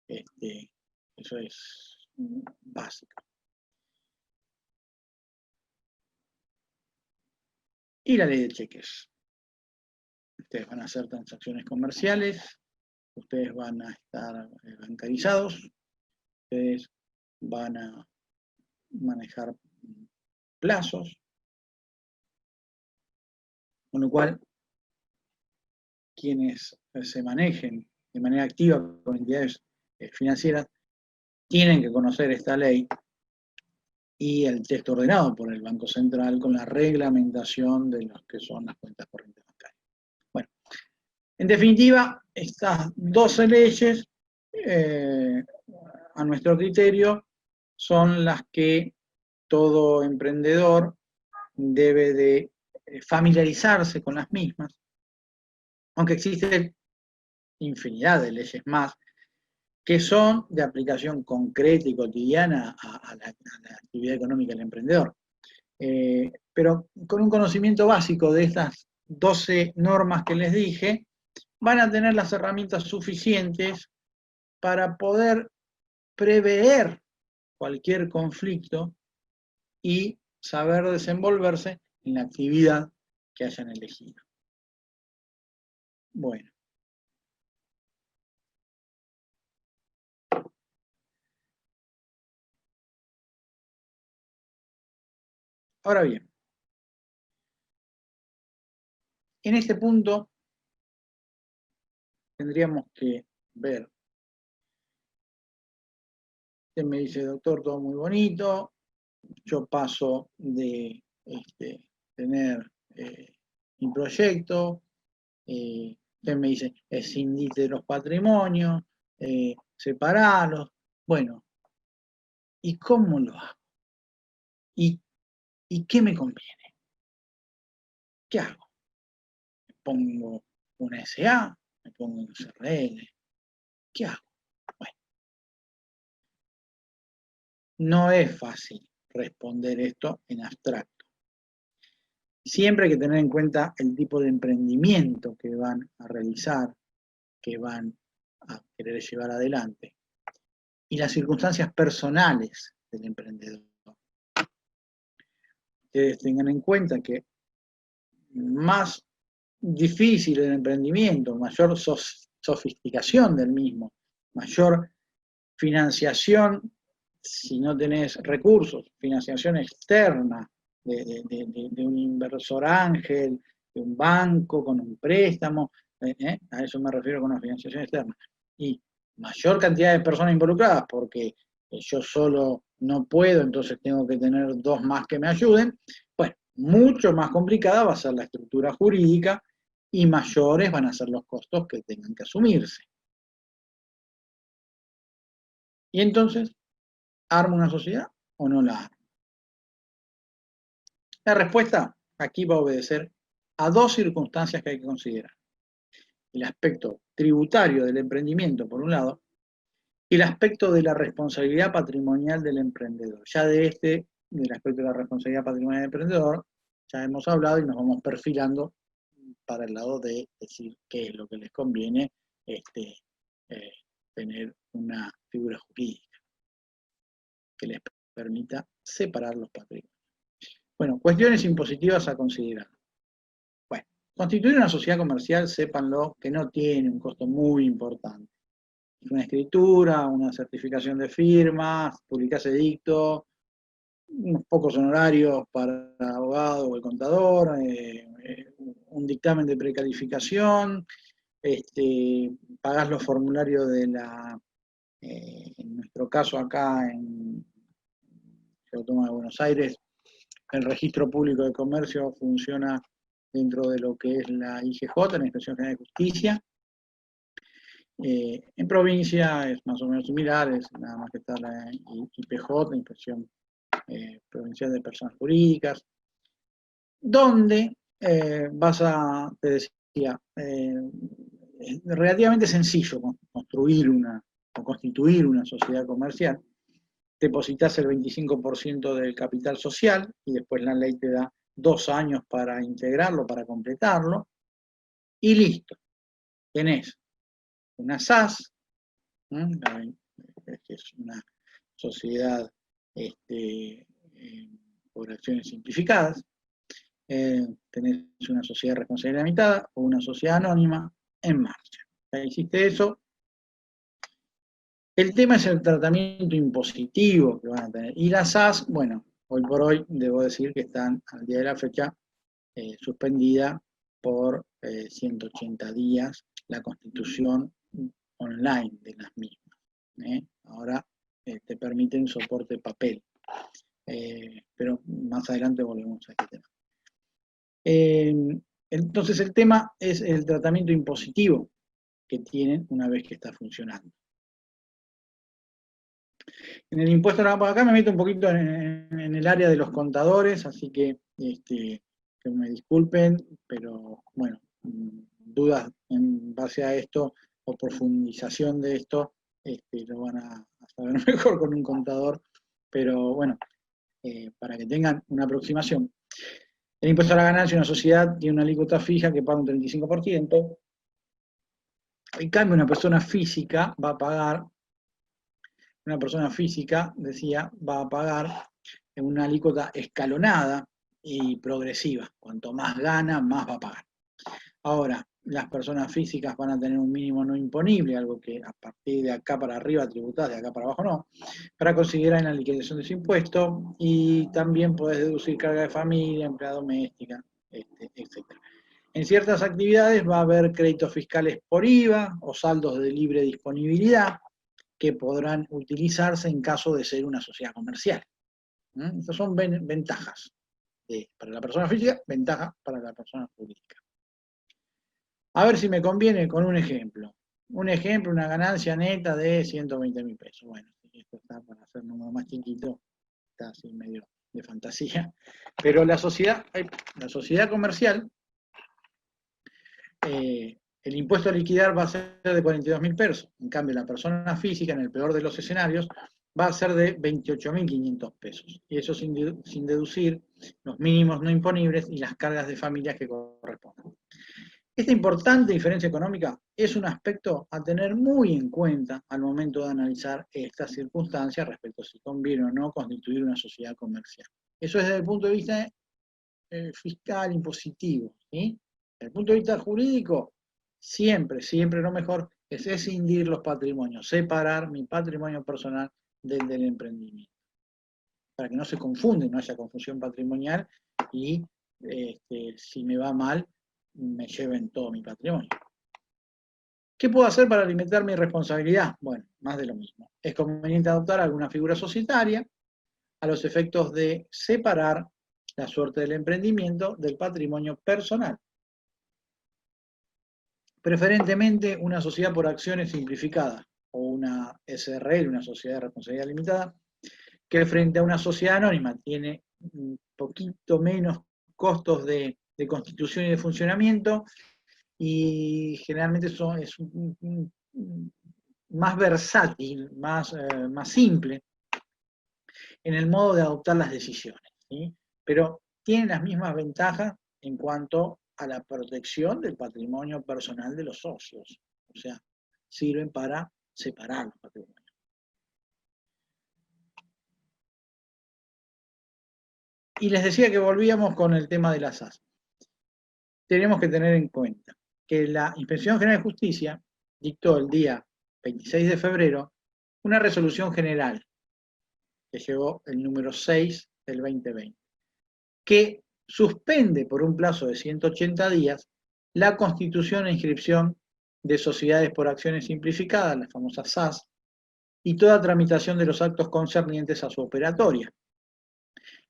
Eso es básico. Y la ley de cheques. Ustedes van a hacer transacciones comerciales, ustedes van a estar bancarizados, ustedes van a manejar plazos, con lo cual quienes se manejen de manera activa con entidades financieras tienen que conocer esta ley y el texto ordenado por el Banco Central con la reglamentación de lo que son las cuentas corrientes bancarias. Bueno, en definitiva, estas 12 leyes, a nuestro criterio, son las que todo emprendedor debe de familiarizarse con las mismas Aunque existen infinidad de leyes más que son de aplicación concreta y cotidiana a la actividad económica del emprendedor. Pero con un conocimiento básico de estas 12 normas que les dije, van a tener las herramientas suficientes para poder prever cualquier conflicto y saber desenvolverse en la actividad que hayan elegido. Bueno. Ahora bien, en este punto tendríamos que ver. Usted me dice, doctor, todo muy bonito, yo paso de tener mi proyecto, usted me dice, escindite de los patrimonios, separarlos. Bueno, ¿y cómo lo hago? ¿Y qué me conviene? ¿Qué hago? ¿Me pongo una SA? ¿Me pongo un SRL? ¿Qué hago? Bueno, no es fácil responder esto en abstracto. Siempre hay que tener en cuenta el tipo de emprendimiento que van a realizar, que van a querer llevar adelante, y las circunstancias personales del emprendedor. Ustedes tengan en cuenta que más difícil el emprendimiento, mayor sofisticación del mismo, mayor financiación, si no tenés recursos, financiación externa de un inversor ángel, de un banco con un préstamo, a eso me refiero con una financiación externa, y mayor cantidad de personas involucradas, porque yo solo no puedo, entonces tengo que tener dos más que me ayuden, bueno, mucho más complicada va a ser la estructura jurídica y mayores van a ser los costos que tengan que asumirse. Y entonces, ¿armo una sociedad o no la armo? La respuesta aquí va a obedecer a dos circunstancias que hay que considerar. El aspecto tributario del emprendimiento, por un lado, y el aspecto de la responsabilidad patrimonial del emprendedor. Ya del aspecto de la responsabilidad patrimonial del emprendedor, ya hemos hablado y nos vamos perfilando para el lado de decir qué es lo que les conviene tener una figura jurídica que les permita separar los patrimonios. Bueno, cuestiones impositivas a considerar. Bueno, constituir una sociedad comercial, sépanlo, que no tiene un costo muy importante. Una escritura, una certificación de firmas, publicarse edicto, unos pocos honorarios para el abogado o el contador, un dictamen de precalificación, pagás los formularios de en nuestro caso acá en el Autónoma de Buenos Aires, el registro público de comercio funciona dentro de lo que es la IGJ, la Inspección General de Justicia. En provincia es más o menos similar, es nada más que está la IPJ, la Inspección Provincial de Personas Jurídicas, donde te decía, es relativamente sencillo constituir una sociedad comercial. Depositas el 25% del capital social y después la ley te da 2 años para integrarlo, para completarlo, y listo. Tenés una SAS, que es una sociedad por acciones simplificadas, tenés una sociedad de responsabilidad limitada o una sociedad anónima en marcha. Ya hiciste eso. El tema es el tratamiento impositivo que van a tener. Y las SAS, bueno, hoy por hoy debo decir que están al día de la fecha suspendida por 180 días la constitución online de las mismas. Ahora te permiten soporte papel. Pero más adelante volvemos a este tema. Entonces el tema es el tratamiento impositivo que tienen una vez que está funcionando. En el impuesto por acá me meto un poquito en el área de los contadores, así que me disculpen, pero bueno, dudas en base a esto o profundización de esto, lo van a saber mejor con un contador, pero bueno, para que tengan una aproximación. El impuesto a la ganancia de una sociedad tiene una alícuota fija que paga un 35%. En cambio, una persona física va a pagar, va a pagar en una alícuota escalonada y progresiva. Cuanto más gana, más va a pagar. Ahora, las personas físicas van a tener un mínimo no imponible, algo que a partir de acá para arriba tributás, de acá para abajo no, para considerar en la liquidación de ese impuesto, y también podés deducir carga de familia, empleada doméstica, etc. En ciertas actividades va a haber créditos fiscales por IVA o saldos de libre disponibilidad que podrán utilizarse en caso de ser una sociedad comercial. Estas son ventajas para la persona física, ventajas para la persona jurídica. A ver si me conviene con un ejemplo. Un ejemplo, una ganancia neta de 120.000 pesos. Bueno, esto está para hacer un número más chiquito, está así medio de fantasía. Pero la sociedad comercial, el impuesto a liquidar va a ser de 42.000 pesos. En cambio, la persona física, en el peor de los escenarios, va a ser de 28.500 pesos. Y eso sin deducir los mínimos no imponibles y las cargas de familias que correspondan. Esta importante diferencia económica es un aspecto a tener muy en cuenta al momento de analizar estas circunstancias respecto a si conviene o no constituir una sociedad comercial. Eso es desde el punto de vista fiscal, impositivo. ¿Sí? Desde el punto de vista jurídico, siempre lo mejor es escindir los patrimonios, separar mi patrimonio personal del emprendimiento, para que no se confunde, no haya confusión patrimonial y si me va mal, me lleven todo mi patrimonio. ¿Qué puedo hacer para limitar mi responsabilidad? Bueno, más de lo mismo. Es conveniente adoptar alguna figura societaria a los efectos de separar la suerte del emprendimiento del patrimonio personal. Preferentemente una sociedad por acciones simplificada o una SRL, una sociedad de responsabilidad limitada, que frente a una sociedad anónima tiene un poquito menos costos de constitución y de funcionamiento, y generalmente es más versátil, más simple en el modo de adoptar las decisiones, ¿sí? Pero tiene las mismas ventajas en cuanto a la protección del patrimonio personal de los socios, o sea, sirven para separar los patrimonios. Y les decía que volvíamos con el tema de las SAS. Tenemos que tener en cuenta que la Inspección General de Justicia dictó el día 26 de febrero una resolución general que llevó el número 6 del 2020, que suspende por un plazo de 180 días la constitución e inscripción de sociedades por acciones simplificadas, las famosas SAS, y toda tramitación de los actos concernientes a su operatoria,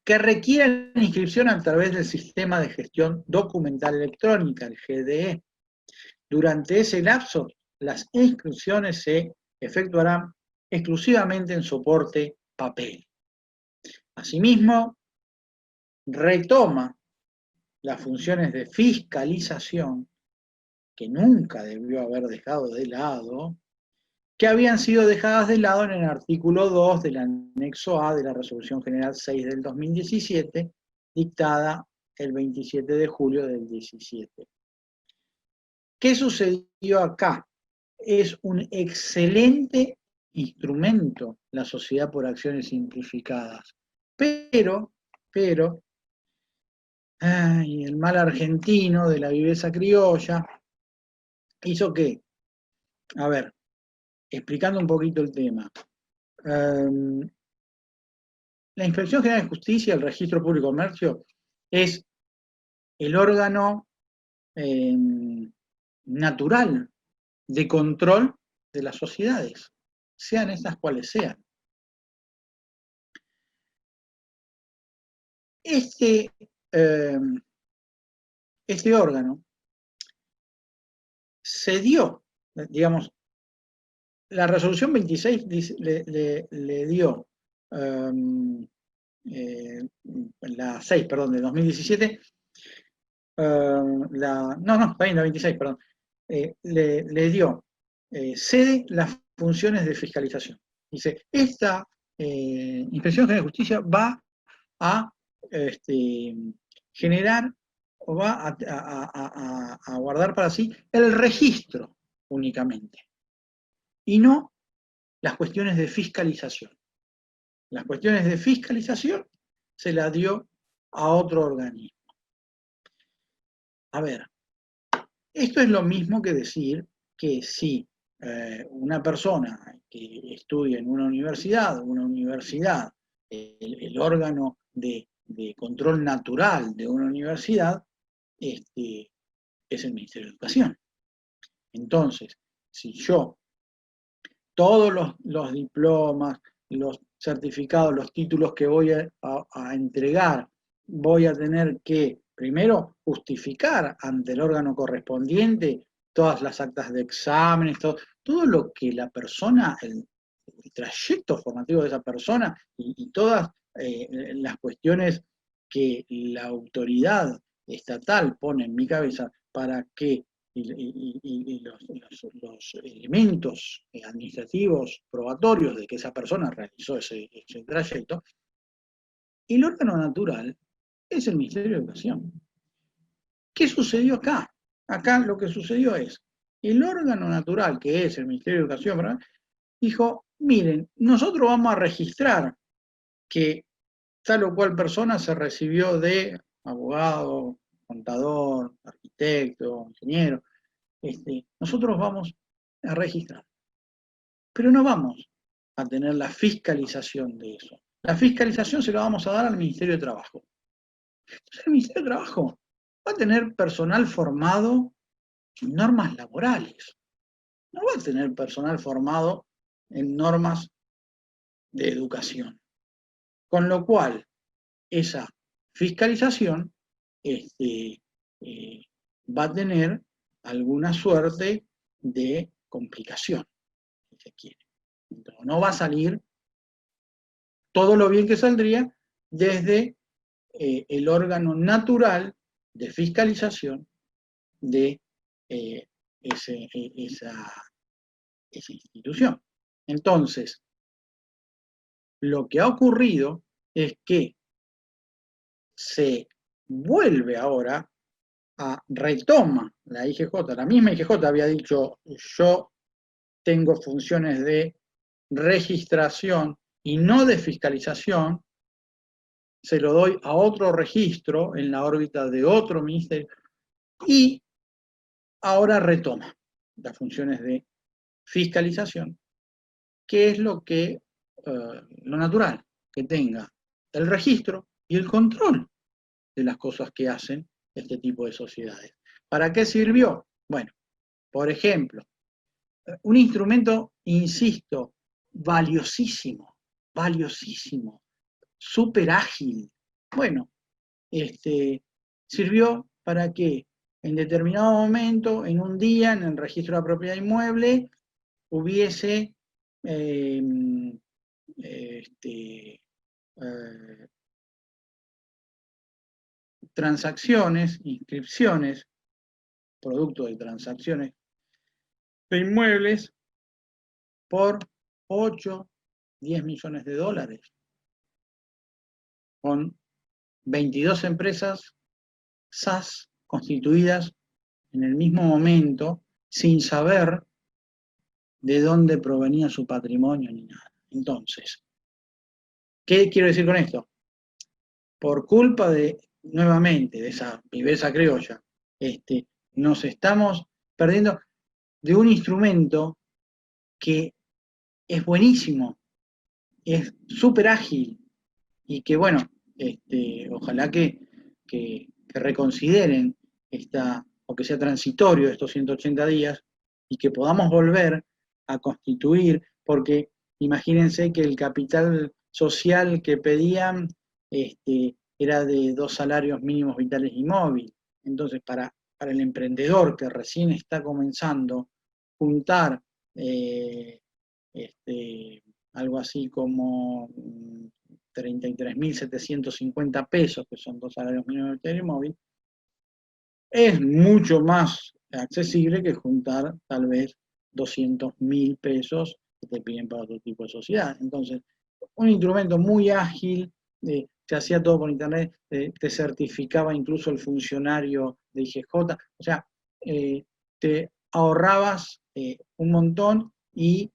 que requieran inscripción a través del Sistema de Gestión Documental Electrónica, el GDE. Durante ese lapso, las inscripciones se efectuarán exclusivamente en soporte papel. Asimismo, retoma las funciones de fiscalización, que nunca debió haber dejado de lado, que habían sido dejadas de lado en el artículo 2 del anexo A de la Resolución General 6 del 2017, dictada el 27 de julio del 17. ¿Qué sucedió acá? Es un excelente instrumento la sociedad por acciones simplificadas, pero el mal argentino de la viveza criolla hizo que, a ver, explicando un poquito el tema, la Inspección General de Justicia, el Registro Público de Comercio, es el órgano natural de control de las sociedades, sean estas cuales sean. Este órgano se dio, digamos, la resolución 26 le dio la 6, perdón, de 2017, está bien, la 26, perdón, le dio, cede las funciones de fiscalización. Dice, esta Inspección General de Justicia va a generar o va a guardar para sí el registro únicamente, y no las cuestiones de fiscalización. Las cuestiones de fiscalización se las dio a otro organismo. A ver, esto es lo mismo que decir que si una persona que estudia en una universidad, el órgano de control natural de una universidad, es el Ministerio de Educación. Entonces, si yo, todos los diplomas, los certificados, los títulos que voy a entregar, voy a tener que, primero, justificar ante el órgano correspondiente todas las actas de exámenes, todo lo que la persona, el trayecto formativo de esa persona y todas las cuestiones que la autoridad estatal pone en mi cabeza para que los elementos administrativos probatorios de que esa persona realizó ese trayecto, el órgano natural es el Ministerio de Educación. ¿Qué sucedió acá? Acá lo que sucedió es, el órgano natural, que es el Ministerio de Educación, ¿verdad?, dijo, miren, nosotros vamos a registrar que tal o cual persona se recibió de abogado, contador, arquitecto, ingeniero. Nosotros vamos a registrar, pero no vamos a tener la fiscalización de eso. La fiscalización se la vamos a dar al Ministerio de Trabajo. Entonces el Ministerio de Trabajo va a tener personal formado en normas laborales, no va a tener personal formado en normas de educación. Con lo cual, esa fiscalización va a tener alguna suerte de complicación, si se quiere. Entonces, no va a salir todo lo bien que saldría desde el órgano natural de fiscalización de esa institución. Entonces, lo que ha ocurrido es que se vuelve ahora retoma la IGJ, la misma IGJ había dicho, yo tengo funciones de registración y no de fiscalización, se lo doy a otro registro en la órbita de otro ministerio, y ahora retoma las funciones de fiscalización, que es lo natural, que tenga el registro y el control de las cosas que hacen este tipo de sociedades. ¿Para qué sirvió? Bueno, por ejemplo, un instrumento, insisto, valiosísimo, súper ágil. Bueno, sirvió para que en determinado momento, en un día, en el registro de la propiedad inmueble, hubiese transacciones, inscripciones, producto de transacciones de inmuebles por 8, 10 millones de dólares, con 22 empresas SAS constituidas en el mismo momento, sin saber de dónde provenía su patrimonio ni nada. Entonces, ¿qué quiero decir con esto? Por culpa nuevamente, de esa viveza criolla, nos estamos perdiendo de un instrumento que es buenísimo, es súper ágil, y que bueno, ojalá que reconsideren o que sea transitorio estos 180 días, y que podamos volver a constituir, porque imagínense que el capital social que pedían era de 2 salarios mínimos vitales y móvil. Entonces, para el emprendedor que recién está comenzando, juntar algo así como 33.750 pesos, que son 2 salarios mínimos vitales y móvil, es mucho más accesible que juntar tal vez 200.000 pesos que te piden para otro tipo de sociedad. Entonces, un instrumento muy ágil, se hacía todo por internet, te certificaba incluso el funcionario de IGJ, o sea, te ahorrabas un montón y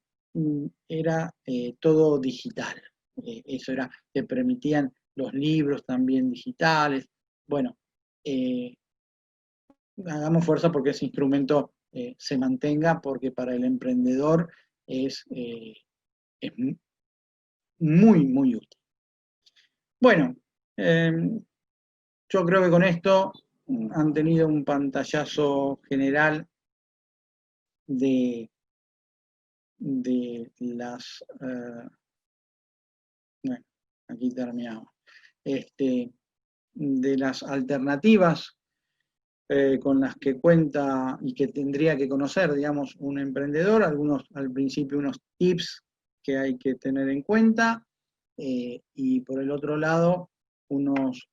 era todo digital. Eso era, te permitían los libros también digitales. Bueno, hagamos fuerza porque ese instrumento se mantenga, porque para el emprendedor es muy, muy útil. Bueno, yo creo que con esto han tenido un pantallazo general de las... bueno, aquí terminamos. De las alternativas con las que cuenta y que tendría que conocer, digamos, un emprendedor, algunos al principio unos tips que hay que tener en cuenta, y por el otro lado, unos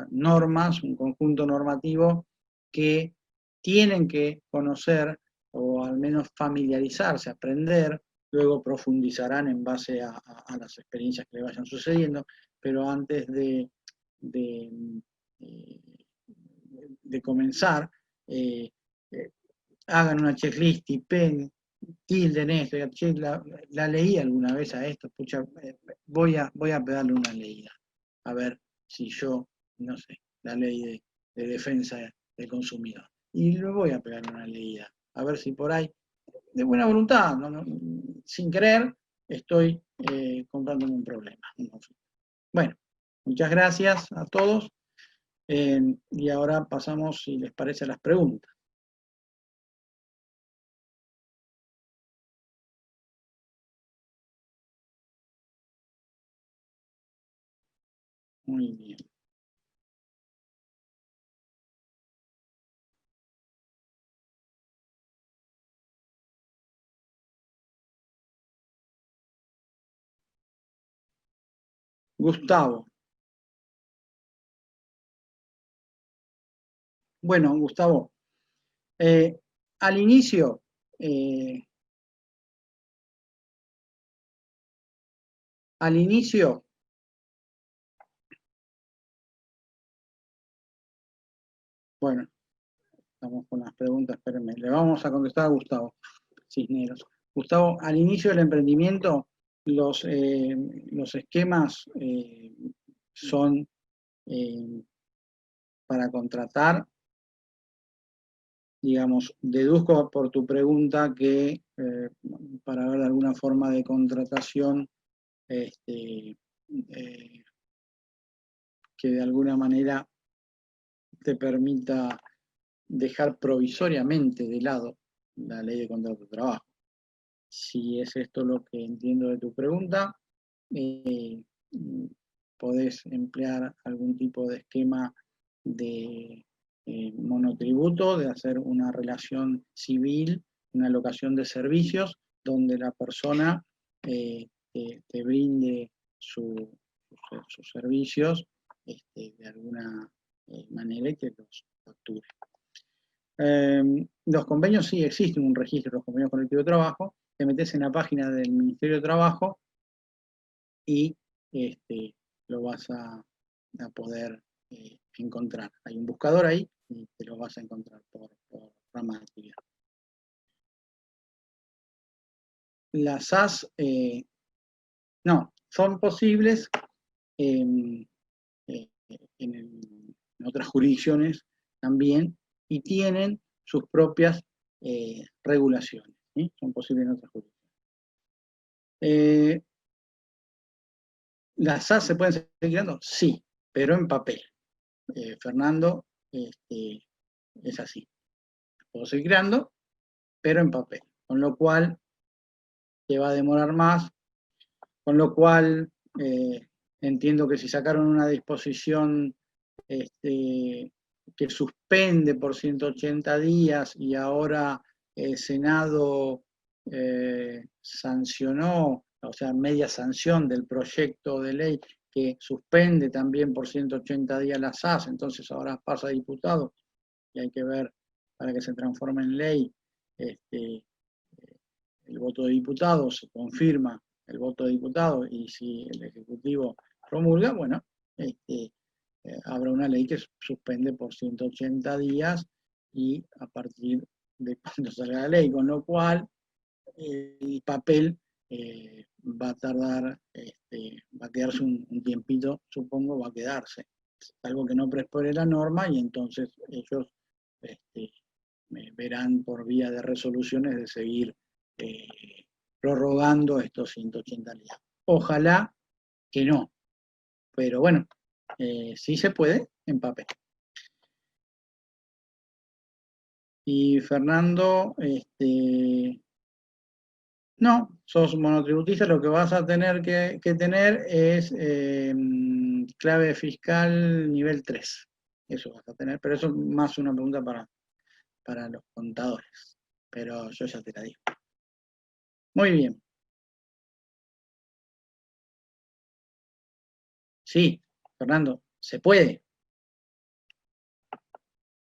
normas, un conjunto normativo que tienen que conocer o al menos familiarizarse, aprender, luego profundizarán en base a las experiencias que le vayan sucediendo, pero antes de comenzar, hagan una checklist y tilden esto, la leí alguna vez a esto, pucha, voy a pegarle una leída, a ver si yo, no sé, la ley de defensa del consumidor, y le voy a pegar una leída, a ver si por ahí, de buena voluntad, sin querer, estoy comprándome un problema. Bueno, muchas gracias a todos. Y ahora pasamos, si les parece, a las preguntas. Muy bien. Gustavo. Bueno, Gustavo, al inicio, bueno, estamos con las preguntas, espérenme, le vamos a contestar a Gustavo Cisneros. Gustavo, al inicio del emprendimiento, los esquemas son para contratar, digamos, deduzco por tu pregunta que para ver alguna forma de contratación que de alguna manera te permita dejar provisoriamente de lado la ley de contrato de trabajo. Si es esto lo que entiendo de tu pregunta, podés emplear algún tipo de esquema de monotributo, de hacer una relación civil, una locación de servicios, donde la persona te brinde sus servicios de alguna manera y que los facture. Los convenios sí existen, un registro de los convenios colectivos de trabajo, te metes en la página del Ministerio de Trabajo y lo vas a poder encontrar. Hay un buscador ahí y te lo vas a encontrar por rama de actividad. Las SAS, no, son posibles en otras jurisdicciones también y tienen sus propias regulaciones. ¿Sí? Son posibles en otras jurisdicciones. ¿Las SAS se pueden seguir creando? Sí, pero en papel. Fernando, es así. Puedo seguir creando, pero en papel. Con lo cual, te va a demorar más. Con lo cual, entiendo que si sacaron una disposición que suspende por 180 días y ahora el Senado sancionó, o sea, media sanción del proyecto de ley que suspende también por 180 días las SAS, entonces ahora pasa a diputado y hay que ver para que se transforme en ley el voto de diputados, se confirma el voto de diputados, y si el Ejecutivo promulga, bueno, habrá una ley que suspende por 180 días y a partir de cuando salga la ley, con lo cual el papel va a tardar, va a quedarse un tiempito, supongo, va a quedarse. Algo que no prespone la norma, y entonces ellos verán por vía de resoluciones de seguir prorrogando estos 180 días. Ojalá que no, pero bueno, sí se puede en papel. Y Fernando, no, sos monotributista, lo que vas a tener que tener es clave fiscal nivel 3. Eso vas a tener, pero eso es más una pregunta para los contadores. Pero yo ya te la digo. Muy bien. Sí, Fernando, se puede.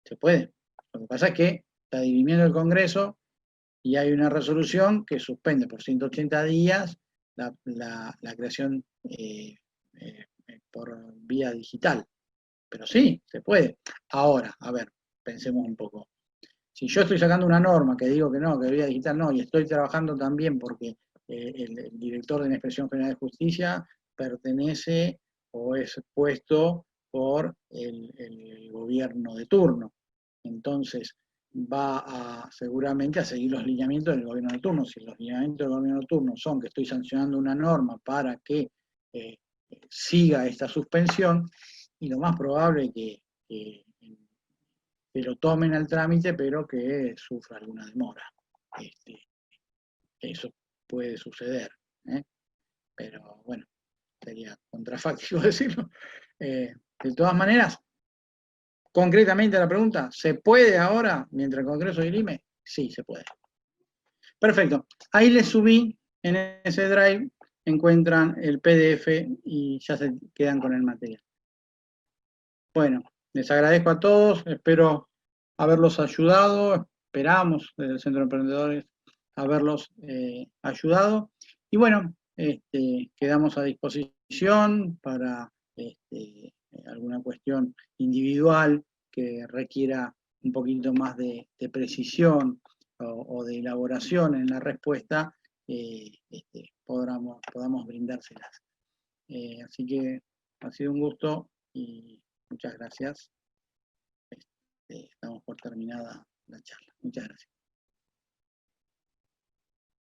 Se puede. Lo que pasa es que está dirimiendo el Congreso y hay una resolución que suspende por 180 días la creación por vía digital. Pero sí, se puede. Ahora, a ver, pensemos un poco. Si yo estoy sacando una norma que digo que no, que vía digital no, y estoy trabajando también porque el director de la Inspección General de Justicia pertenece o es puesto por el gobierno de turno. Entonces, va seguramente a seguir los lineamientos del gobierno de turno. Si los lineamientos del gobierno de turno son que estoy sancionando una norma para que siga esta suspensión, y lo más probable que lo tomen al trámite, pero que sufra alguna demora. Eso puede suceder, pero bueno, sería contrafáctico decirlo. De todas maneras, concretamente la pregunta, ¿se puede ahora, mientras el Congreso dirime? Sí, se puede. Perfecto. Ahí les subí en ese drive, encuentran el PDF y ya se quedan con el material. Bueno, les agradezco a todos, espero haberlos ayudado, esperamos desde el Centro de Emprendedores haberlos ayudado. Y bueno, quedamos a disposición para alguna cuestión individual que requiera un poquito más de precisión o de elaboración en la respuesta, podamos brindárselas. Así que ha sido un gusto y muchas gracias. Estamos por terminada la charla. Muchas gracias.